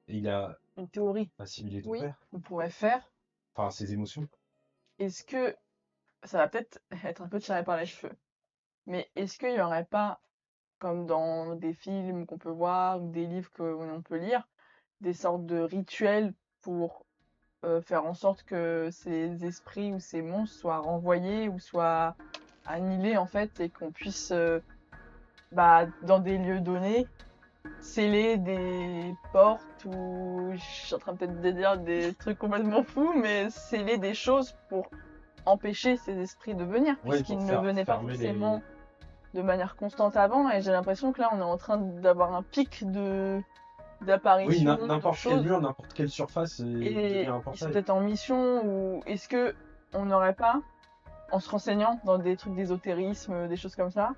Et il a une théorie assimilé ton Oui. père. qu'on pourrait faire. Enfin, ses émotions. Est-ce que ça va peut-être être un peu tiré par les cheveux, mais est-ce qu'il n'y aurait pas, comme dans des films qu'on peut voir ou des livres qu'on peut lire, des sortes de rituels pour faire en sorte que ces esprits ou ces monstres soient renvoyés ou soient annihilés en fait et qu'on puisse, dans des lieux donnés, sceller des portes ou je suis en train peut-être de dire des trucs complètement fous, mais sceller des choses pour empêcher ces esprits de venir, Ouais, puisqu'ils pour ne faire venaient pas fermer les- forcément de manière constante avant, et j'ai l'impression que là on est en train d'avoir un pic d'apparition. Oui, de n'importe quel choses. mur, n'importe quelle surface Et devient un ils sont portail. peut-être en mission, ou est-ce que on n'aurait pas, en se renseignant dans des trucs d'ésotérisme, des choses comme ça,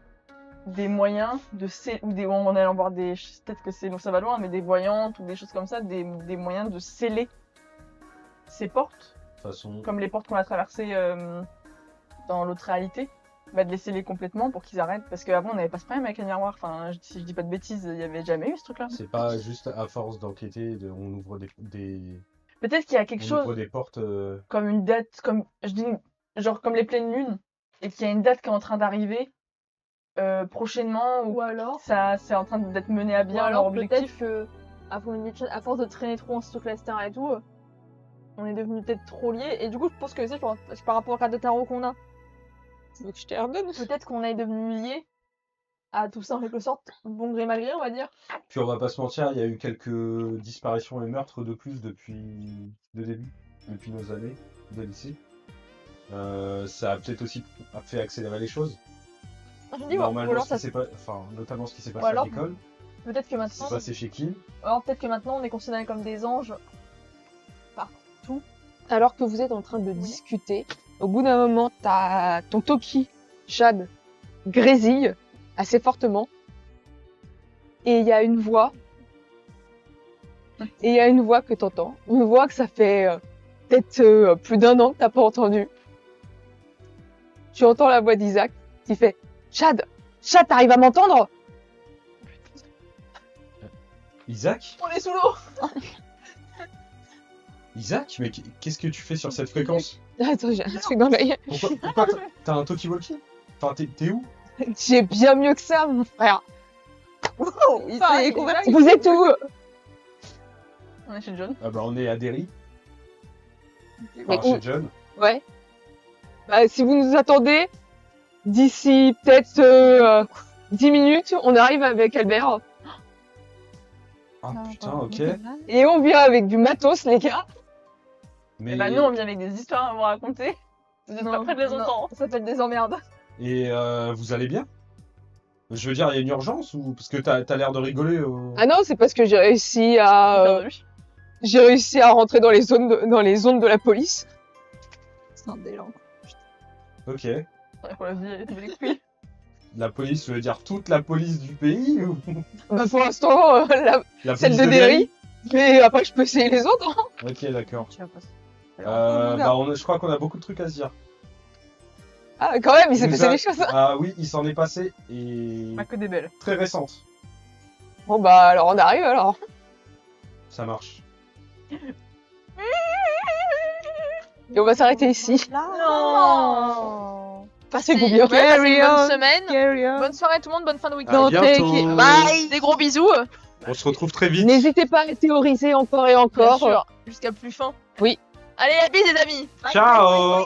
des moyens de ou des, en allant voir des, peut-être que ça va loin, mais des voyantes ou des choses comme ça, des moyens de sceller ces portes, De toute façon, comme les portes qu'on a traversées dans l'autre réalité, bah, de les sceller complètement pour qu'ils arrêtent, parce qu'avant on n'avait pas ce problème avec les miroirs, enfin si je dis pas de bêtises, il y avait jamais eu ce truc-là. c'est pas juste à force d'enquêter, on ouvre Peut-être qu'il y a quelque on chose ouvre des portes. comme une date, comme je dis, genre comme les pleines lunes, et qu'il y a une date qui est en train d'arriver prochainement, ou Ou alors, ça c'est en train d'être mené à ou bien leur alors objectif. peut-être que, à force de traîner trop en Stoclaster et tout, on est devenu peut-être trop liés. Et du coup, je pense que c'est par rapport au cadre de tarot qu'on a, Tu veux que je te les redonne? peut-être qu'on est devenu liés à tout ça en quelque sorte, bon gré mal gré, on va dire. Puis on va pas se mentir, il y a eu quelques disparitions et meurtres de plus depuis le début, depuis nos années de lycée. Ça a peut-être aussi fait accélérer les choses. Je me dis, ou Normalement, alors ce ça, qui s'est pas... enfin, notamment ce qui s'est Ou passé à alors- l'école, peut-être que ce qui maintenant, s'est passé chez Kim. alors peut-être que maintenant on est considérés comme des anges. Alors que vous êtes en train de discuter, au bout d'un moment, t'as ton Toki, Chad, grésille assez fortement. Et il y a une voix. Et il y a une voix que t'entends. Une voix que ça fait peut-être plus d'1 an que t'as pas entendue. Tu entends la voix d'Isaac qui fait « Chad, t'arrives à m'entendre ?» Isaac? On est sous l'eau. Isaac? Mais qu'est-ce que tu fais sur cette fréquence? Attends, j'ai un truc dans l'œil. Pourquoi t'as un talkie-walkie? Enfin, t'es où? J'ai bien mieux que ça, mon frère. Il Enfin, s'est il- converti. Vous êtes où? On est chez John. Ah bah on est à Derry, Mais enfin, chez John. Ouais. Bah, si vous nous attendez, d'ici peut-être 10 minutes, on arrive avec Albert. Ah putain, ok. Et on vient avec du matos, les gars. Mais... Et bah nous on vient avec des histoires à vous raconter. Vous êtes pas prêts de les entendre. Ça s'appelle des emmerdes. Et vous allez bien? Je veux dire, il y a une urgence ou parce que t'as l'air de rigoler Ah non, c'est parce que j'ai réussi Faire à, de lui. rentrer dans les zones de la police. C'est un délan. Ok. Ouais, pour la vie, elle est cuite. La police, tu veux dire toute la police du pays ou Bah, pour l'instant, la celle police de Derry. Mais après, je peux essayer les autres. Hein. Ok, d'accord. Tu vas pas. Je crois qu'on a beaucoup de trucs à se dire. Ah, quand même, il s'est nous passé a- des choses. Hein. Ah oui, il s'en est passé et Pas que des belles. très récente. Bon, bah, alors on arrive alors. Ça marche. Et on va s'arrêter ici. Non. Passez-vous bien. Passez une bonne on. semaine. Carry on. Bonne soirée tout le monde, bonne fin de À week-end. bientôt. Bye. Des gros bisous. On se retrouve très vite. N'hésitez pas à théoriser encore et Bien encore. sûr, jusqu'à plus fin. Oui. Allez, à bis les amis. Ciao.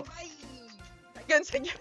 Gun, sa gueule.